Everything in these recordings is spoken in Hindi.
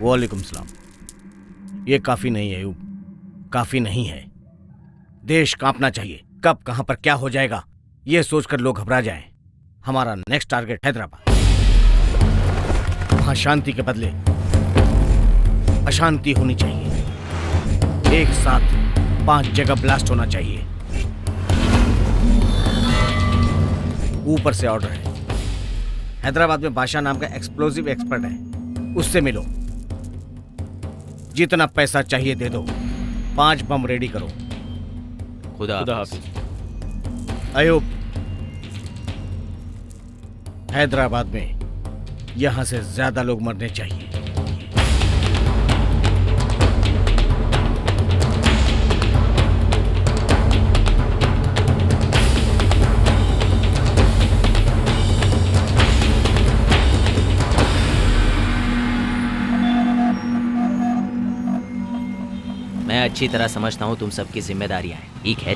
वालेकुम सलाम। ये काफी नहीं है अयूब, काफी नहीं है। देश कांपना चाहिए। कब कहां पर क्या हो जाएगा ये सोचकर लोग घबरा जाएं। हमारा नेक्स्ट टारगेट हैदराबाद। वहां शांति के बदले अशांति होनी चाहिए। एक साथ 5 जगह ब्लास्ट होना चाहिए। ऊपर से ऑर्डर है। हैदराबाद में बादशाह नाम का एक्सप्लोजिव एक्सपर्ट है, उससे मिलो। जितना पैसा चाहिए दे दो। 5 बम रेडी करो। खुदा हाफिज। अयूब, हैदराबाद में यहां से ज्यादा लोग मरने चाहिए। मैं अच्छी तरह समझता हूँ तुम सबकी जिम्मेदारियाँ हैं।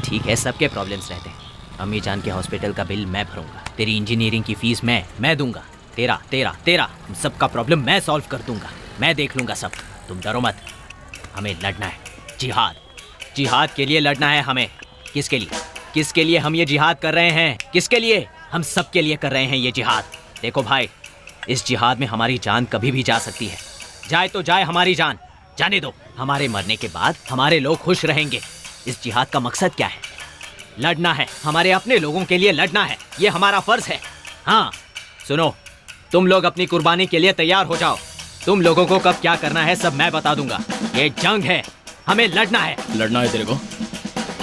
ठीक है, सबके प्रॉब्लम्स रहते हैं। अम्मी जान के हॉस्पिटल का बिल मैं भरूंगा, तेरी इंजीनियरिंग की फीस मैं दूंगा, तेरा सबका प्रॉब्लम मैं सॉल्व कर दूंगा। मैं देख लूंगा सब, तुम डरो मत। हमें लड़ना है, जिहाद के लिए लड़ना है हमें। किसके लिए हम ये जिहाद कर रहे हैं? किसके लिए? हम सबके लिए कर रहे हैं ये जिहाद। देखो भाई, इस जिहाद में हमारी जान कभी भी जा सकती है। जाए तो जाए हमारी जान, जाने दो। हमारे मरने के बाद हमारे लोग खुश रहेंगे। इस जिहाद का मकसद क्या है? लड़ना है, हमारे अपने लोगों के लिए लड़ना है। ये हमारा फर्ज है। हाँ सुनो, तुम लोग अपनी कुर्बानी के लिए तैयार हो जाओ। तुम लोगों को कब क्या करना है सब मैं बता दूंगा। ये जंग है, हमें लड़ना है। लड़ना है तेरे को?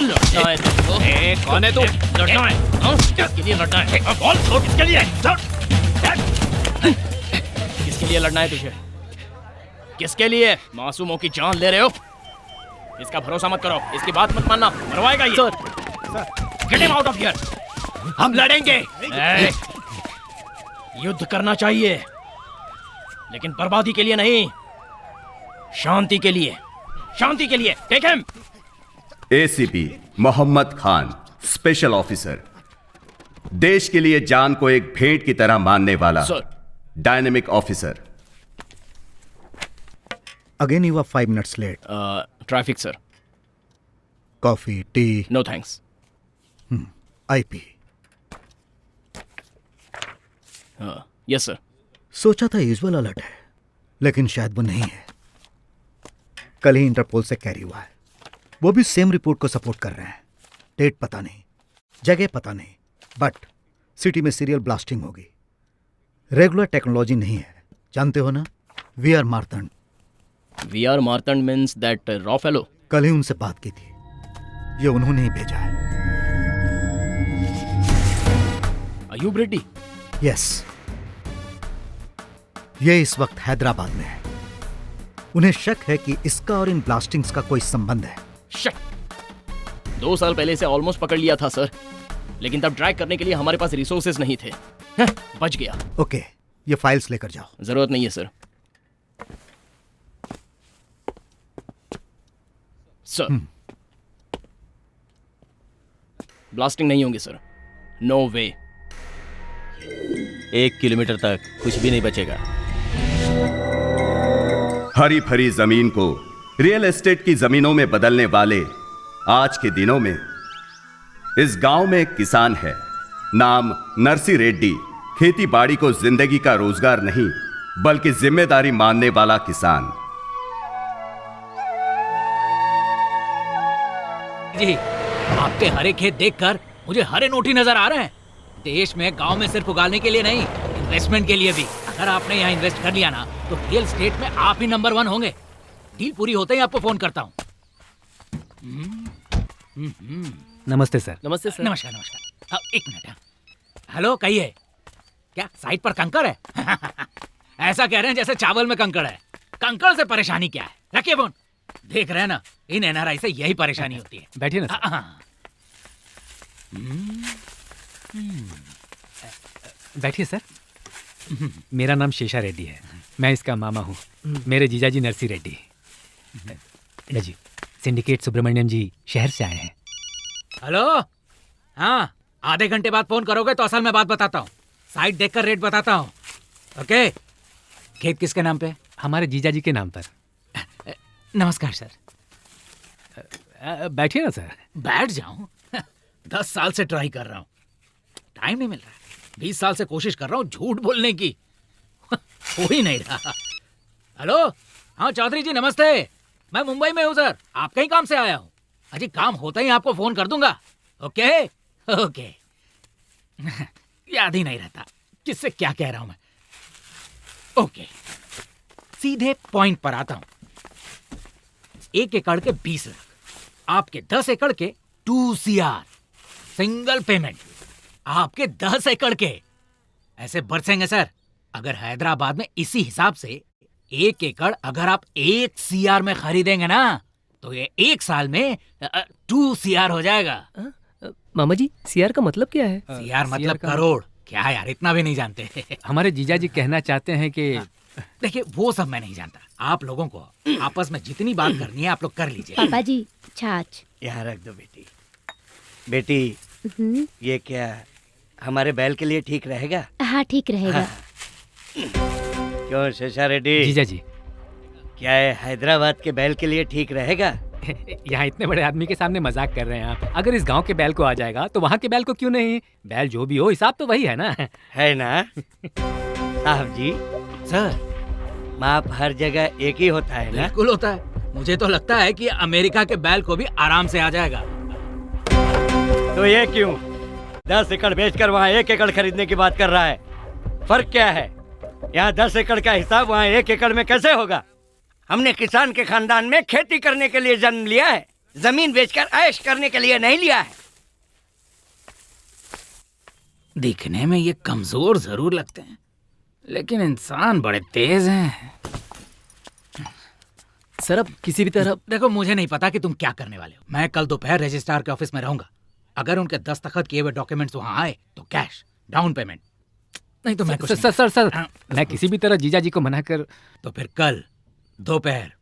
लड़ना है तेरे को? कौन है तू? लड़ना है? किसके लिए लड़ना है? बोल, किसके लिए? किसके लिए लड़ना है तुझे? किसके लिए? मासूमों की जान ले रहे हो? इसका भरोसा मत करो, इसकी बात मत मानना, मरवाएगा ये। Get him out of here. हम लड़ेंगे। युद्ध करना चाहिए, लेकिन बर्बादी के लिए नहीं, शांति के लिए। Take him. ACP Mohammed Khan, special officer, देश के लिए जान को एक भेंट की तरह मानने वाला dynamic officer. Again you are 5 minutes late. Traffic sir. Coffee, tea? No thanks. IP. Yes sir. सोचा था यूजुअल अलर्ट है, लेकिन शायद वो नहीं है। कल ही इंटरपोल से कैरी हुआ है। वो भी सेम रिपोर्ट को सपोर्ट कर रहे हैं। डेट पता नहीं, जगह पता नहीं, बट सिटी में सीरियल ब्लास्टिंग होगी। रेगुलर टेक्नोलॉजी नहीं है, जानते हो ना? We are Martand means that रॉ फेलो। कल ही उनसे बात की थी, ये उन्होंने ही भेजा है। अयूब रेड्डी? यस, ये इस वक्त हैदराबाद में है। उन्हें शक है कि इसका और इन ब्लास्टिंग्स का कोई संबंध है। शक? 2 साल पहले से ऑलमोस्ट पकड़ लिया था सर, लेकिन तब ट्रैक करने के लिए हमारे पास रिसोर्सेज नहीं थे। बच गया। ओके, ये फाइल्स लेकर जाओ। जरूरत नहीं है सर। सर ब्लास्टिंग नहीं होंगे सर, नो वे। 1 किलोमीटर तक कुछ भी नहीं बचेगा। हरी भरी जमीन को रियल एस्टेट की जमीनों में बदलने वाले आज के दिनों में इस गांव में एक किसान है, नाम नरसी रेड्डी। खेती बाड़ी को जिंदगी का रोजगार नहीं बल्कि जिम्मेदारी मानने वाला किसान। जी, आपके हरे खेत देखकर मुझे हरे नोटी नजर आ रहे हैं। देश में, गांव में सिर्फ उगाने के लिए नहीं, इन्वेस्टमेंट के लिए भी। अगर आपने यहाँ इन्वेस्ट कर लिया ना, तो रियल एस्टेट में आप ही नंबर 1 होंगे। डील पूरी होते ही आपको फोन करता हूँ। नमस्ते सर। नमस्ते सर। नमस्कार। एक मिनट। हेलो, कहिए। क्या साइट पर कंकड़ है? ऐसा कह रहे हैं जैसे चावल में कंकड़ है। कंकड़ से परेशानी क्या है? रखिए फोन। देख रहे हैं ना, इन एनआरआई से यही परेशानी होती है। बैठिए ना। बैठिए सर। मेरा नाम शेषा रेड्डी है, मैं इसका मामा हूँ। मेरे जीजाजी नरसी रेड्डी जी, सिंडिकेट सुब्रमण्यम जी शहर से आए हैं। हेलो, हाँ, आधे घंटे बाद फोन करोगे तो असल में बात बताता हूँ। साइट देखकर रेट बताता हूँ। ओके। खेत किसके नाम पे? हमारे जीजा जी के नाम पर। नमस्कार सर। बैठिए ना सर। बैठ जाऊं? 10 साल से ट्राई कर रहा हूं, टाइम नहीं मिल रहा है। 20 साल से कोशिश कर रहा हूं झूठ बोलने की, हो ही नहीं रहा। हेलो, हाँ चौधरी जी नमस्ते। मैं मुंबई में हूँ सर, आपके ही काम से आया हूँ। अजी काम होता ही आपको फोन कर दूंगा। Okay okay. याद ही नहीं रहता किससे क्या कह रहा हूं मैं। ओके, सीधे पॉइंट पर आता हूं। 1 एकड़ के 20 लाख, आपके 10 एकड़ के 2 CR, सिंगल पेमेंट। आपके 10 एकड़ के ऐसे बरसेंगे सर। अगर हैदराबाद में इसी हिसाब से 1 एकड़ अगर आप 1 CR में खरीदेंगे ना, तो ये 1 साल में 2 CR हो जाएगा। मामा जी, सीआर का मतलब क्या है? CR मतलब करोड़। क्या यार, इतना भी नहीं जानते? हमारे जीजा जी कहना चाहते हैं कि देखिए वो सब मैं नहीं जानता। आप लोगों को आपस में जितनी बात करनी है आप लोग कर लीजिए। पापा जी छाछ। यहाँ रख दो बेटी। बेटी, ये क्या हमारे बैल के लिए ठीक रहेगा? हाँ ठीक रहेगा। क्यों शेषा रेड्डी, जीजा जी क्या है हैदराबाद के बैल के लिए ठीक रहेगा? यहाँ इतने बड़े आदमी के सामने मजाक कर रहे हैं आप। अगर इस गांव के बैल को आ जाएगा तो वहाँ के बैल को क्यों नहीं? बैल जो भी हो, हिसाब तो वही है ना। है ना साहब जी? सर माप हर जगह एक ही होता है ना? बिल्कुल होता है। मुझे तो लगता है कि अमेरिका के बैल को भी आराम से आ जाएगा। तो ये क्यों 10 एकड़ बेचकर वहाँ 1 एकड़ खरीदने की बात कर रहा है? फर्क क्या है? यहाँ 10 एकड़ का हिसाब वहाँ 1 एकड़ में कैसे होगा? हमने किसान के खानदान में खेती करने के लिए जन्म लिया है, जमीन बेचकर ऐश करने के लिए नहीं लिया है। दिखने में ये कमजोर जरूर लगते हैं, लेकिन इंसान बड़े तेज हैं। सर अब किसी भी तरह देखो, मुझे नहीं पता कि तुम क्या करने वाले हो। मैं कल दोपहर रजिस्ट्रार के ऑफिस में रहूंगा। अगर उनके दस्तखत किए हुए डॉक्यूमेंट्स वहां आए तो कैश डाउन पेमेंट, नहीं तो मैं कुछ सर सर सर मैं किसी भी तरह जीजा जी को मना कर। तो फिर कल दोपहर।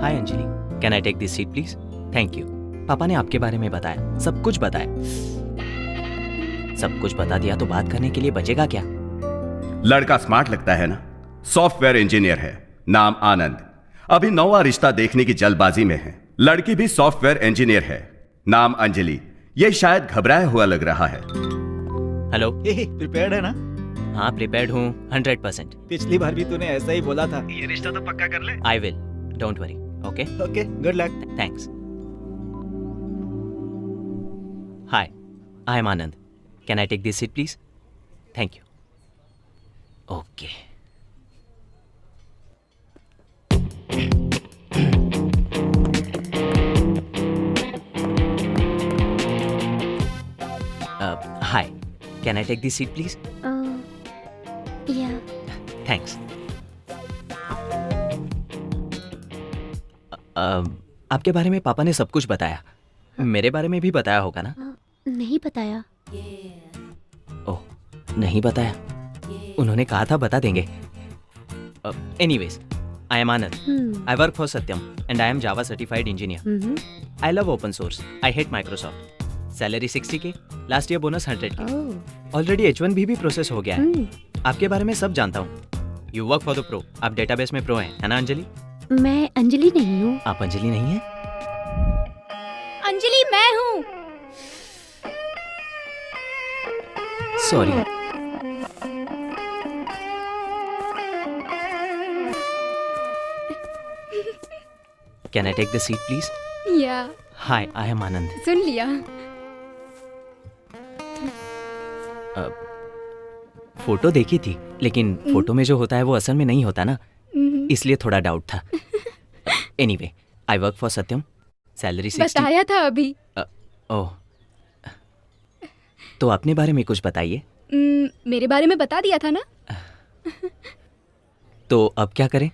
Hi Anjali, can I take this seat please? Thank you. पापा ने आपके बारे में बताया, सब कुछ बताया। सब कुछ बता दिया तो बात करने के लिए बचेगा क्या? लड़का स्मार्ट लगता है ना? सॉफ्टवेयर इंजीनियर है, नाम आनंद। अभी नौवां रिश्ता देखने की जल्दबाजी में है। लड़की भी सॉफ्टवेयर इंजीनियर है, नाम अंजलि। ये शायद घबराया हुआ लग रहा है। हेलो, प्रिपेयर्ड है ना? हाँ प्रिपेयर्ड हूँ 100%। पिछली बार भी तूने ऐसा ही बोला था। ये रिश्ता तो पक्का कर ले। I will, don't worry. Okay okay, good luck. Thanks. Hi, I am Anand. Can I take this seat please? Thank you. Okay. Hi, can I take this seat please? Yeah. Thanks. आपके बारे में पापा ने सब कुछ बताया। मेरे बारे में भी बताया होगा ना? नहीं बताया। ओह, नहीं बताया। उन्होंने कहा था बता देंगे। Anyways, I am Anand. I work for Satyam and I am Java certified engineer. I love open source. I hate Microsoft. Salary 60K, last year bonus 100K। Already H1B भी प्रोसेस हो गया है। आपके बारे में सब जानता हूँ। You work for the pro, आप डेटाबेस में प्रो हैं, है ना अंजलि? मैं अंजलि नहीं हूँ। आप अंजलि नहीं हैं? अंजलि मैं हूँ। Sorry. Can I take the seat please? Yeah. Hi, I am आनंद। सुन लिया। फोटो देखी थी, लेकिन फोटो में जो होता है वो असल में नहीं होता ना, इसलिए थोड़ा डाउट था। Anyway, I work for Satyam, salary 60। बताया था अभी। ओह, तो अपने बारे में कुछ बताइए। मेरे बारे में बता दिया था ना। तो अब क्या करें?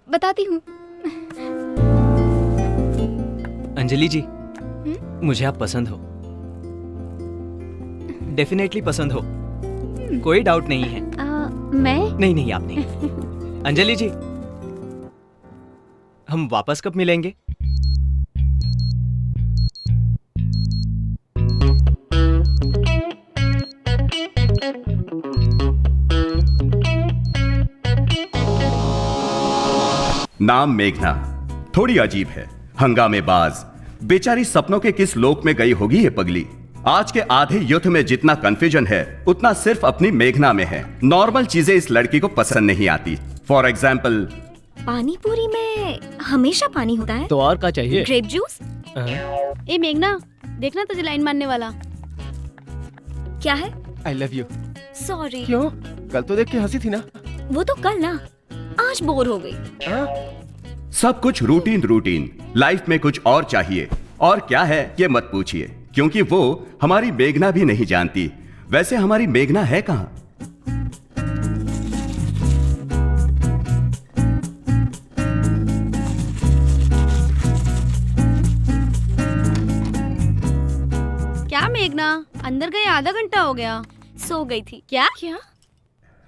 बताती हूँ। अंजलि जी, मुझे आप पसंद हो, डेफिनेटली पसंद हो, कोई डाउट नहीं है। मैं? नहीं, आप नहीं। अंजलि जी, हम वापस कब मिलेंगे? नाम मेघना, थोड़ी अजीब है, हंगामेबाज, बेचारी सपनों के किस लोक में गई होगी ये पगली। आज के आधे युद्ध में जितना कंफ्यूजन है उतना सिर्फ अपनी मेघना में है। नॉर्मल चीजें इस लड़की को पसंद नहीं आती। फॉर एग्जाम्पल, पानी पूरी में हमेशा पानी होता है। तो और क्या चाहिए? Grape juice. ए मेघना, देखना तुझे लाइन मारने वाला। क्या है? आई लव यू। सॉरी। क्यों? कल तो देख के हंसी थी ना। वो तो कल ना, आज बोर हो गई। सब कुछ रूटीन रूटीन, लाइफ में कुछ और चाहिए। और क्या है ये मत पूछिए, क्योंकि वो हमारी मेघना भी नहीं जानती। वैसे हमारी मेघना है कहाँ? क्या मेघना, अंदर गए आधा घंटा हो गया। सो गई थी। क्या?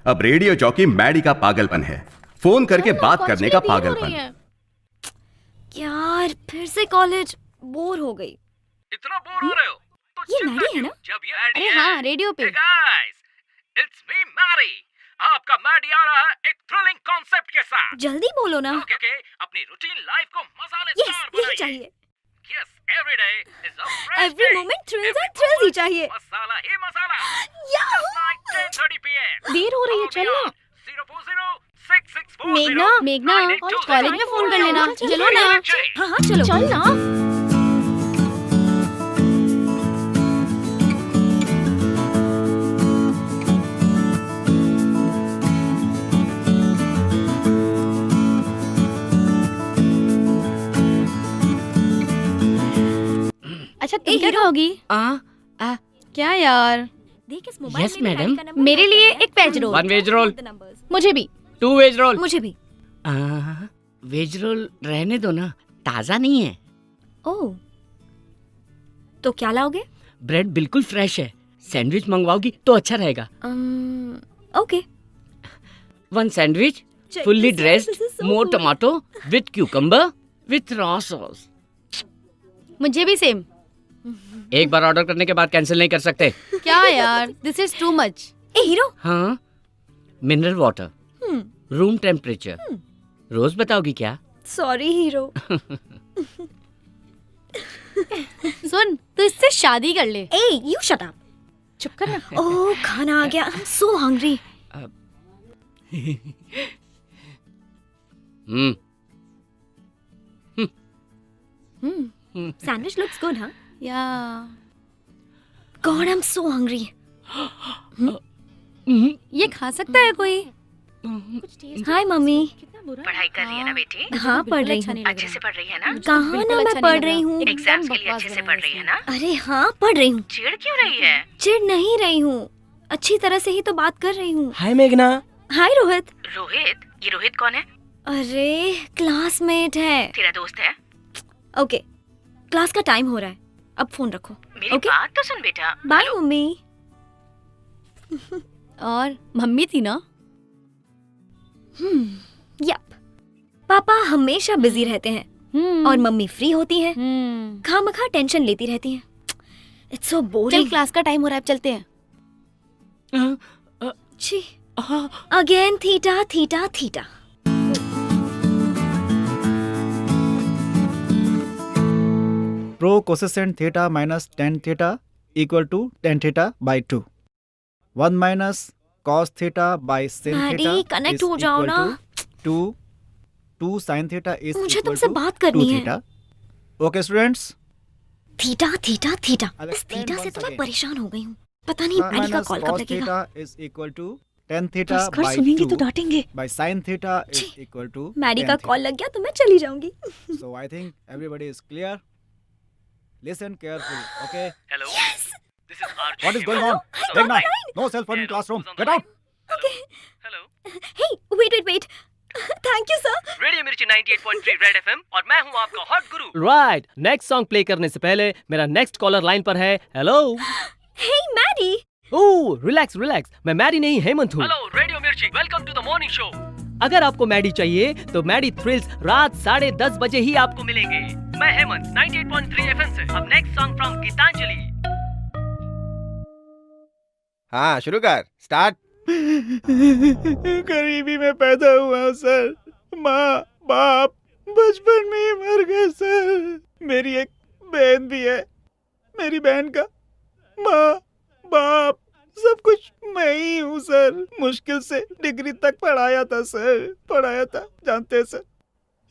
अब रेडियो जॉकी मैडी का पागलपन है, फोन करके बात करने का पागलपन। यार फिर से कॉलेज, बोर हो गई। इतना बोर हो रहे हो तो ये मैडी है ना? जब ये मैडी अरे हाँ, रेडियो पे। Guys, it's me Maddy. आपका मैडी आ रहा है एक थ्रिलिंग कॉन्सेप्ट के साथ। जल्दी बोलो ना। ओके, अपनी रूटीन लाइफ को मसालेदार यस, बनाइए। यही चाहिए। Yes, every day is a fresh every moment thrills and thrills ही चाहिए। मसाला ही मसाला। याहू! 10:30 PM। देर हो रही है, चल ना। 0406640 मेघना, कॉलेज में फोन कर लेना। चलो ना। हाँ हाँ चलो। चल ना। अच्छा तुम क्या खाओगी? क्या यार? देख इस मोबाइल Yes, में madam. का नंबर मेरे लिए एक veg roll. One veg roll. मुझे भी। 2 वेज रोल। मुझे भी। वेज रोल रहने दो ना, ताज़ा नहीं है। ओह, तो क्या लाओगे? ब्रेड बिल्कुल फ्रेश है। सैंडविच मंगवाओगी तो अच्छा रहेगा। Okay. 1 sandwich, Check fully this out, dressed, this is so more good. tomato, with cucumber, with raw sauce. मुझे भी सेम। एक बार ऑर्डर करने के बाद कैंसिल नहीं कर सकते। क्या यार, दिस इज टू मच। ए हीरो। हाँ, मिनरल वाटर, रूम टेम्परेचर। रोज बताओगी क्या? Sorry hero. सुन, तू इससे शादी कर ले। ए यू शट अप। चुप कर ना। ओह खाना आ गया। I am so hungry. Sandwich looks good, huh? या God, I'm so hungry. ये खा सकता है कोई? हाय मम्मी। पढ़ाई कर रही है ना बेटी? हाँ पढ़ रही हूँ। अच्छे से पढ़ रही है ना? कहाँ ना मैं पढ़ रही हूँ। एग्जाम्स के लिए अच्छे से पढ़ रही है ना? अरे हाँ पढ़ रही हूँ। चिढ़ क्यों रही है? चिढ़ नहीं रही हूँ, अच्छी तरह से ही तो बात कर रही हूँ। हाय मेघना। हाय रोहित। रोहित? ये रोहित कौन है? अरे क्लासमेट है। तेरा दोस्त है? ओके, क्लास का टाइम हो रहा है, अब फोन रखो। मेरी बात तो सुन बेटा। Bye mummy. और मम्मी थी ना? यप, पापा हमेशा बिजी रहते हैं और मम्मी फ्री होती हैं, खामखा टेंशन लेती रहती हैं। It's so boring. चल क्लास का टाइम हो रहा है, अब चलते हैं। छी, again theta theta theta. Pro cosecant theta minus ten theta equal to ten theta by 2। 1 minus cos theta by sin Maddy, theta connect हो जाओ ना। 2 sin थीटा इज मुझे तुमसे बात करनी है। Theta. Okay students, theta theta theta. I'll इस explain थीटा से once तो मैं again. परेशान हो गई हूँ। पता नहीं मैडी का कॉल कब cos लगेगा। Theta is equal to ten theta घर बाई सुनेंगी 2 तो डांटेंगे। By sin theta is equal to Maddy का कॉल लग गया तो मैं चली जाऊंगी। So I think everybody is clear. Listen carefully, okay? Hello. Yes. This is RJ. What is going on? Meghna, no cell phone in classroom. Get out. Okay. Hello. Hey, wait. Thank you, sir. Radio मिर्ची 98.3 रेड एफएम और मैं हूँ आपका हॉट गुरु। राइट, नेक्स्ट सॉन्ग प्ले करने से पहले मेरा नेक्स्ट कॉलर लाइन पर है। Hello. Hey, Maddie. Oh relax, मैं मैडी नहीं हेमंत हूँ। Hello radio Mirchi, welcome to the morning show. अगर आपको मैडी चाहिए तो मैडी थ्रिल्स रात 10:30 बजे ही आपको आपको मिलेंगे। मैं हेमंत 98.3 एफएम से। अब नेक्स्ट सॉन्ग फ्रॉम गीतांजलि। हाँ शुरू कर, स्टार्ट। गरीबी में पैदा हुआ सर, माँ बाप बचपन में ही मर गए सर। मेरी एक बहन भी है। मेरी बहन का माँ बाप सब कुछ मैं ही हूँ सर। मुश्किल से डिग्री तक पढ़ाया था सर, पढ़ाया था। जानते हैं सर,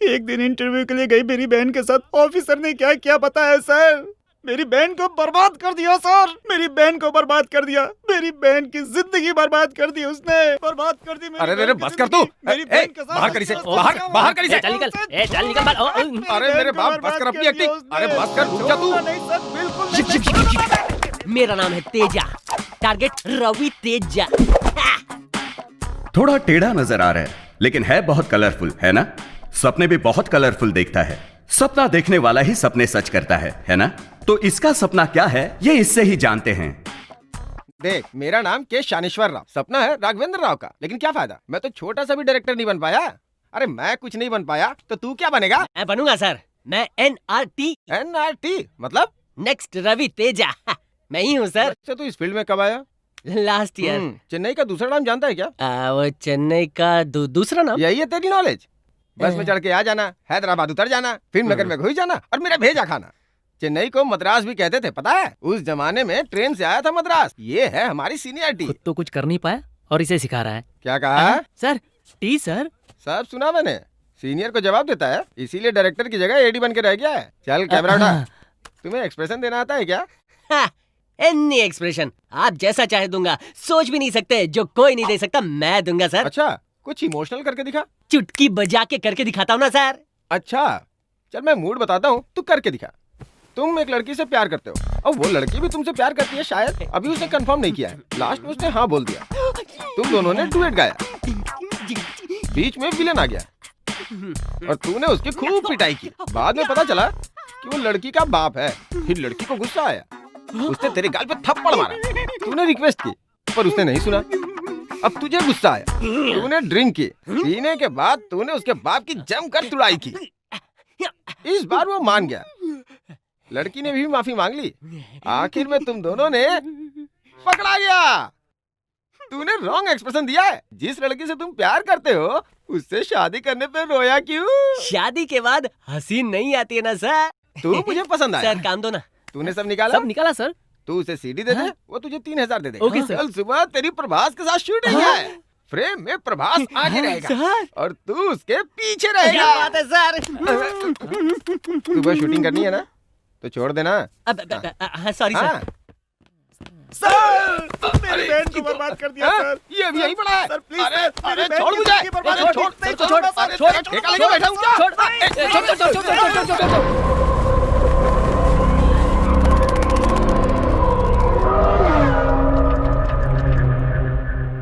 एक दिन इंटरव्यू के लिए गई मेरी बहन के साथ, ऑफिसर ने क्या क्या पता है सर? मेरी बहन को बर्बाद कर दिया सर। मेरी बहन को बर्बाद कर दिया। मेरी बहन की जिंदगी बर्बाद कर दी उसने, बर्बाद कर दी। अरे बस कर तू। मेरी बहन के साथ बाहर कर इसे, बाहर कर इसे। चल निकल, चल निकल। अरे मेरे बाप, बस कर अपनी एक्टिंग। अरे बस कर, रुक जा तू। नहीं सर, बिल्कुल नहीं। मेरा नाम है तेजा, टारगेट रवि तेजा। थोड़ा टेढ़ा नजर आ रहा है लेकिन है बहुत कलरफुल, है ना? सपने भी बहुत कलरफुल देखता है। सपना देखने वाला ही सपने सच करता है ना? तो इसका सपना क्या है ये इससे ही जानते हैं। देख, मेरा नाम के शानेश्वर राव, सपना है राघवेंद्र राव का, लेकिन क्या फायदा, मैं तो छोटा सा भी डायरेक्टर नहीं बन पाया। अरे मैं कुछ नहीं बन पाया तो तू क्या बनेगा? मैं बनूंगा सर, मैं NRT। NRT मतलब? नेक्स्ट रवि तेजा। मैं ही हूँ सर। अच्छा, तू इस फील्ड में कब आया? Last year. चेन्नई का दूसरा नाम जानता है क्या? वो चेन्नई का दूसरा नाम? यही है तेरी नॉलेज? बस में चढ़ के आ जाना, हैदराबाद उतर जाना, फिल्म नगर में घुस जाना और मेरा भेजा खाना। चेन्नई को मद्रास भी कहते थे, पता है? उस जमाने में ट्रेन से आया था मद्रास। ये है हमारी सीनियरिटी। खुद तो कुछ कर नहीं पाया और इसे सिखा रहा है। क्या कहा? Sir T sir. सब सुना मैंने। सीनियर को जवाब देता है, इसीलिए डायरेक्टर की जगह एडी बन के रह गया है। चल कैमरा उठा। तुम्हें एक्सप्रेशन देना आता है क्या? एनी एक्सप्रेशन आप जैसा चाहे दूंगा। सोच भी नहीं सकते, जो कोई नहीं दे सकता मैं दूंगा सर। अच्छा, कुछ इमोशनल करके दिखा। चुटकी बजा के करके दिखाता हूँ ना सर। अच्छा चल, मैं मूड बताता हूँ, तू करके दिखा। तुम एक लड़की से प्यार करते हो और वो लड़की भी तुमसे प्यार करती है शायद। अभी उसने कंफर्म नहीं किया है, लास्ट में उसने हाँ बोल दिया। तुम दोनों ने डुएट गाया, बीच में विलन आ गया और तूने उसकी खूब पिटाई की। बाद में पता चला कि वो लड़की का बाप है। फिर लड़की को गुस्सा आया, उसने तेरे गाल पे थप्पड़ मारा। तूने रिक्वेस्ट की पर उसने नहीं सुना। अब तुझे गुस्सा आया, तूने ड्रिंक की। पीने के बाद तूने उसके बाप की जमकर तुड़ाई की। इस बार वो मान गया, लड़की ने भी माफी मांग ली। आखिर में तुम दोनों ने पकड़ा गया। तूने रॉन्ग एक्सप्रेशन दिया है। जिस लड़की से तुम प्यार करते हो उससे शादी करने पे रोया क्यों? शादी के बाद हंसी नहीं आती है ना सर। तू मुझे पसंद आया। सर काम दो ना। तूने सब निकाला? सब निकाला सर। तू उसे सीडी दे दे, वो तुझे 3000 दे दे। Okay sir. कल सुबह तेरी प्रभास के साथ शूटिंग है। फ्रेम में प्रभास आगे रहेगा और तू उसके पीछे रहेगा। क्या बात है सर। सुबह शूटिंग करनी है ना, तो छोड़ देना। Sorry sir. सर मेरी बहन को बर्बाद कर दिया सर। ये अभी यहीं पड़ा है सर प्लीज अरे सर, अरे मेरी बहन छोड़ की मुझे। जिंदगी बर्बाद अरे कर छोड़ दी। छोड़ छोड़ छोड़, ठेका लेके बैठा हूँ क्या?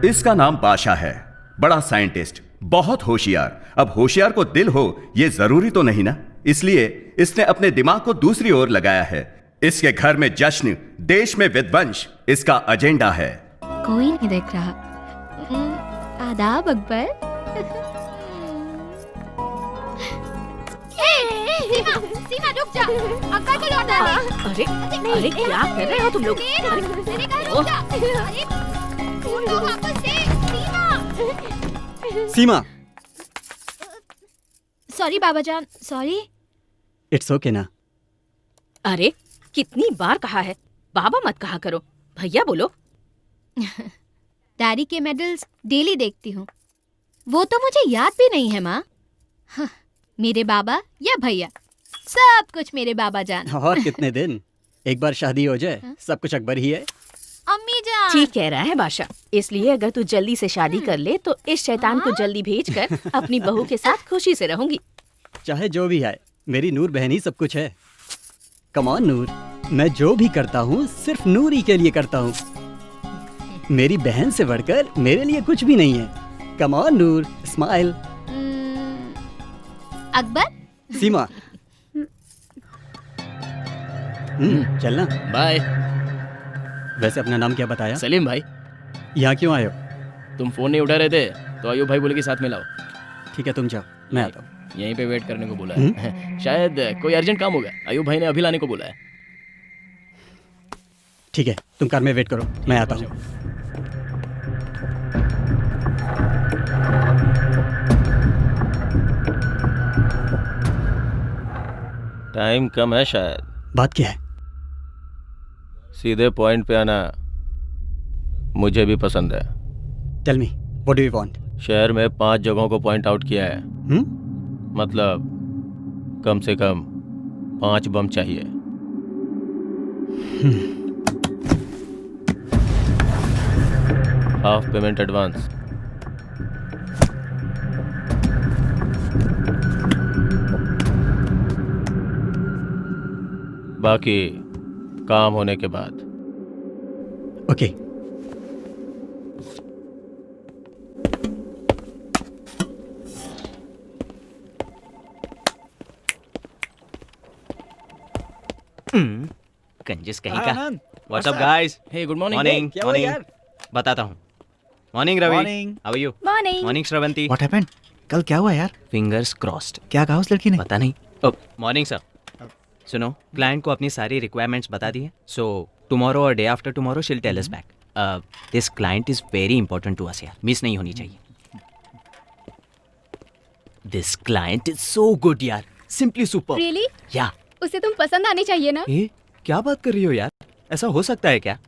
इसका नाम पाशा है, बड़ा साइंटिस्ट, बहुत होशियार। अब होशियार को दिल हो ये जरूरी तो नहीं ना, इसलिए इसने अपने दिमाग को दूसरी ओर लगाया है। इसके घर में जश्न, देश में विध्वंस इसका एजेंडा है। कोई नहीं देख रहा। आदाब अकबर। सीमा रुक जा, अक्का को लौटा दे। अरे क्या कर रहे हो तुम लोग? वापस दे सीमा। सॉरी बाबा जान, सॉरी। इट्स ओके ना। अरे कितनी बार कहा है बाबा मत कहा करो, भैया बोलो। डैडी के मेडल्स डेली देखती हूँ, वो तो मुझे याद भी नहीं है माँ। हाँ, मेरे बाबा या भैया, सब कुछ मेरे बाबा जान। और कितने दिन, एक बार शादी हो जाए सब कुछ अकबर ही है। अम्मी जान। ठीक कह रहा है बादशाह, इसलिए अगर तू जल्दी से शादी कर ले तो इस शैतान को जल्दी भेजकर अपनी बहू के साथ खुशी से रहूंगी। चाहे जो भी है, मेरी नूर बहन ही सब कुछ है। कम ऑन नूर, मैं जो भी करता हूँ सिर्फ नूर ही के लिए करता हूँ। मेरी बहन से बढ़कर मेरे लिए कुछ भी नहीं है। Come on Noor, smile. Akbar. Seema. चलना। बाय। वैसे अपना नाम क्या बताया? सलीम भाई। यहाँ क्यों आए हो? तुम फोन नहीं उठा रहे थे तो अयूब भाई बोले कि साथ में लाओ। ठीक है तुम जाओ, मैं आता हूँ। यहीं पे वेट करने को बोला है। शायद कोई अर्जेंट काम होगा, अयूब भाई ने अभी लाने को बोला है। ठीक है तुम कार में वेट करो, मैं आता हूँ। टाइम कम है शायद। बात क्या है? सीधे पॉइंट पे आना मुझे भी पसंद है। Tell me, what do you want? शहर में 5 जगहों को पॉइंट आउट किया है। मतलब कम से कम 5 बम चाहिए। Half payment advance. बाकी काम होने के बाद। ओके। कंजूस कहीं का। What's up guys? Hey good morning. Morning क्या हुआ मॉर्निंग। यार? बताता हूँ। Morning Ravi. Morning. How are you? Morning. Morning Shravanti. What happened? कल क्या हुआ यार? Fingers crossed. क्या कहा उस लड़की ने? पता नहीं। Morning sir. सुनो, क्लाइंट को अपनी सारी रिक्वायरमेंट्स बता दी है, सो टुमारो और day after tomorrow she'll tell us back. This client is very important to us यार, मिस नहीं होनी चाहिए। This client is so good यार, सिंपली सुपर। रियली? या उसे तुम पसंद आनी चाहिए ना? ए, क्या बात कर रही हो यार? ऐसा हो सकता है क्या?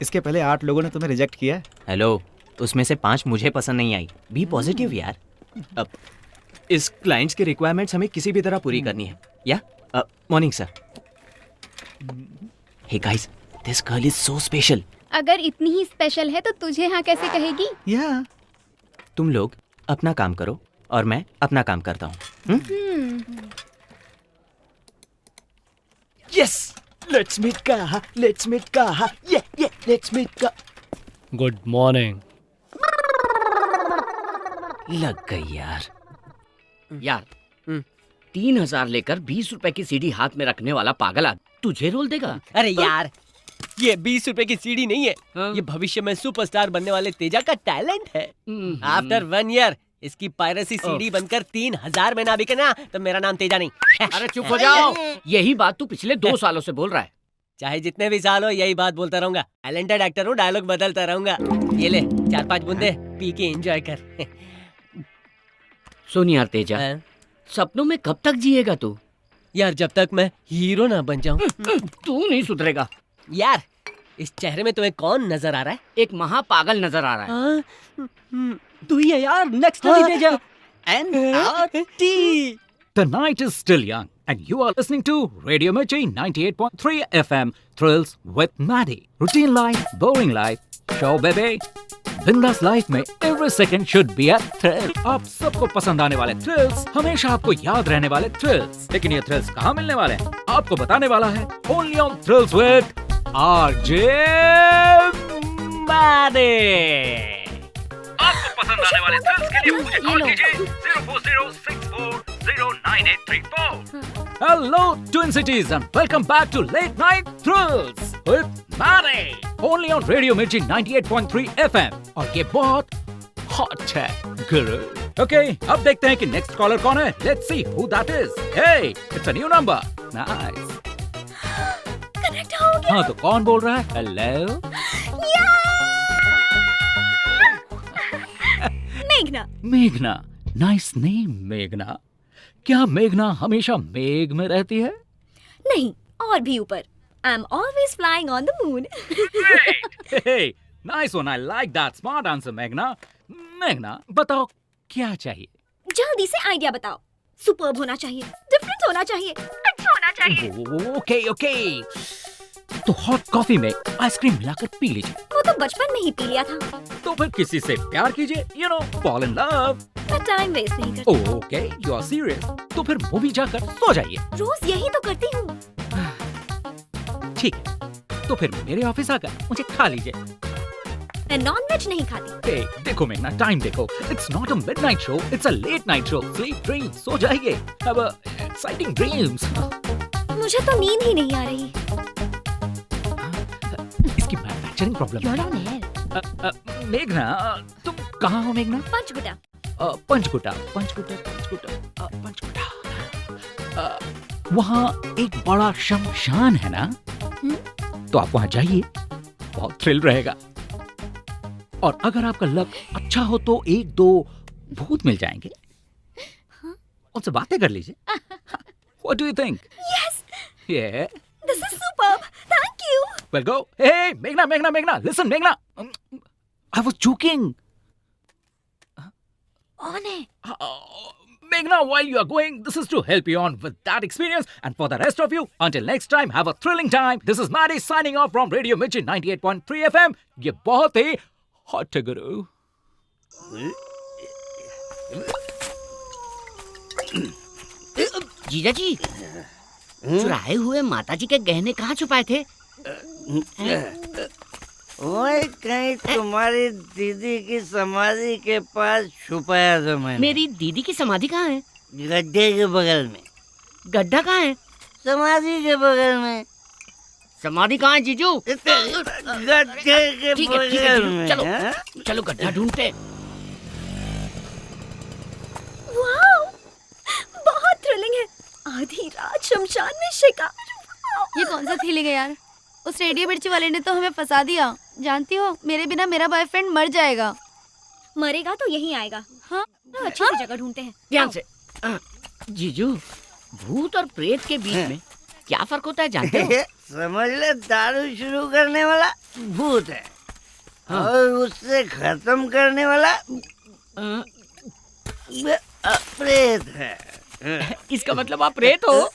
इसके पहले 8 लोगों ने तुम्हें रिजेक्ट किया है। हेलो, उसमें से 5 मुझे पसंद नहीं आई। बी पॉजिटिव यार। अब इस क्लाइंट्स की रिक्वायरमेंट्स हमें किसी भी तरह पूरी करनी है। या morning sir. Hey guys, this girl is so special. अगर इतनी ही स्पेशल है तो तुझे हाँ कैसे कहेगी? या तुम लोग अपना काम करो और मैं अपना काम करता हूँ। यस, लेट्स मीट कहा, लेट्स मीट कहा, ये लेट्स मीट का। Good morning. लग गई यार। यार 3,000 लेकर 20 रुपए की सीडी हाथ में रखने वाला पागल आदमी तुझे रोल देगा? अरे यार, ये 20 रुपए की सीडी नहीं है। ये भविष्य में सुपरस्टार बनने वाले तेजा का टैलेंट है। आफ्टर 1 ईयर इसकी पायरेसी सीडी बनकर 3,000 में ना बिके ना तो मेरा नाम तेजा नहीं। अरे चुप हो जाओ। यही बात तू पिछले 2 सालों से बोल रहा है। चाहे जितने भी साल हो यही बात बोलता रहूंगा। टैलेंटेड एक्टर हूँ, डायलॉग बदलता रहूंगा। ये ले 4-5 बूंदे पी के एंजॉय कर। सुन यार तेजा, सपनों में कब तक जिएगा तू? यार जब तक मैं हीरो ना बन जाऊं। तू नहीं सुधरेगा। यार इस चेहरे में तुम्हें कौन नजर आ रहा है? एक महा पागल नजर आ रहा है। तू ही है यार, next Teja. The night is still young, and you are listening to Radio Mirchi 98.3 FM. Thrills with Maddie. Routine life, boring life, show baby. बिंदास लाइफ में every second should be a thrill. आप सबको पसंद आने वाले थ्रिल्स, हमेशा आपको याद रहने वाले थ्रिल्स। लेकिन ये थ्रिल्स कहाँ मिलने वाले हैं? आपको बताने वाला है Only on Thrills with RJ Maddie. आपको पसंद आने वाले थ्रिल्स के लिए मुझे कॉल कीजिए 04064098834। Hello Twin Cities and welcome back to Late Night Thrills with Maddie. Only on Radio Mirchi 98.3 FM. और ये बहुत hot है गुरु। Okay, अब देखते हैं कि next caller कौन है। Let's see who that is. Hey, it's a new number. Nice. Connect हो गया। हाँ तो कौन बोल रहा है? Hello. मेघना। मेघना, नाइस नेम मेघना। क्या मेघना हमेशा मेघ में रहती है? नहीं, और भी ऊपर। I'm always flying on the moon. Hey, nice one. I like that smart answer, मेघना। मेघना, बताओ क्या चाहिए? जल्दी से आइडिया बताओ। सुपर्ब होना चाहिए, डिफरेंट होना चाहिए, अच्छा होना चाहिए। ओके। तो हॉट कॉफी में आइसक्रीम मिलाकर पी लीजिए। वो तो बचपन में ही पी लिया था। तो फिर किसी से प्यार कीजिए, you know, fall in love. मैं टाइम वेस्ट नहीं करती। Okay, you are serious. तो फिर मूवी जाकर सो जाइए। रोज यही तो करती हूँ। ठीक है, तो फिर मेरे ऑफिस आकर मुझे खा लीजिए। मैं नॉन-वेज नहीं खाती। Hey, देखो मेघना, टाइम देखो। It's not a midnight show, it's a late night show. Sleep, dream, सो जाइए। Have a exciting dreams. मुझे तो नींद ही नहीं आ रही। इसकी मैन्युफैक्चरिंग प्रॉब्लम। मेघना, तुम कहाँ हो मेघना? पंचकुटा। पंचकुटा। वहाँ एक बड़ा शमशान है ना? तो आप वहाँ जाइए, बहुत थ्रिल रहेगा। और अगर आपका लक अच्छा हो तो 1-2 भूत मिल जाएंगे। उनसे बातें कर लीजिए। What do you think? Yes, Yeah. this is superb. Thank you. Well, go. Hey, Meghna. Listen, Meghna. I was joking. On है. Meghna, while you are going, this is to help you on with that experience. And for the rest of you, until next time, have a thrilling time. This is Maddie signing off from Radio Mirchi 98.3 FM. ये बहुत ही hot है गुरु. जीजा जी, चुराए हुए माताजी के गहने कहाँ छुपाए थे? ओए, कहीं तुम्हारी दीदी की समाधि के पास छुपाया था मैंने। मेरी दीदी की समाधि कहाँ है? गड्ढे के बगल में। गड्ढा कहाँ है? समाधि के बगल में। समाधि कहाँ है जीजू? गड्ढे के ठीक है, बगल में। चलो हाँ? चलो गड्ढा ढूंढते। वाओ, बहुत थ्रिलिंग है। आधी रात शमशान में शिकार। ये कौन सा थ्रिलिंग है यार? उस रेडियो मिर्ची वाले ने तो हमें फंसा दिया। जानती हो, मेरे बिना मेरा बॉयफ्रेंड मर जाएगा। मरेगा तो यहीं आएगा। हाँ, अच्छी सी जगह ढूंढते हैं। ध्यान से। जीजू, भूत और प्रेत के बीच में क्या फर्क होता है जानते हो? समझ ले, दारू शुरू करने वाला भूत है। हाँ। और उससे खत्म करने वाला प्रेत है। इसका मतलब आप प्रेत हो?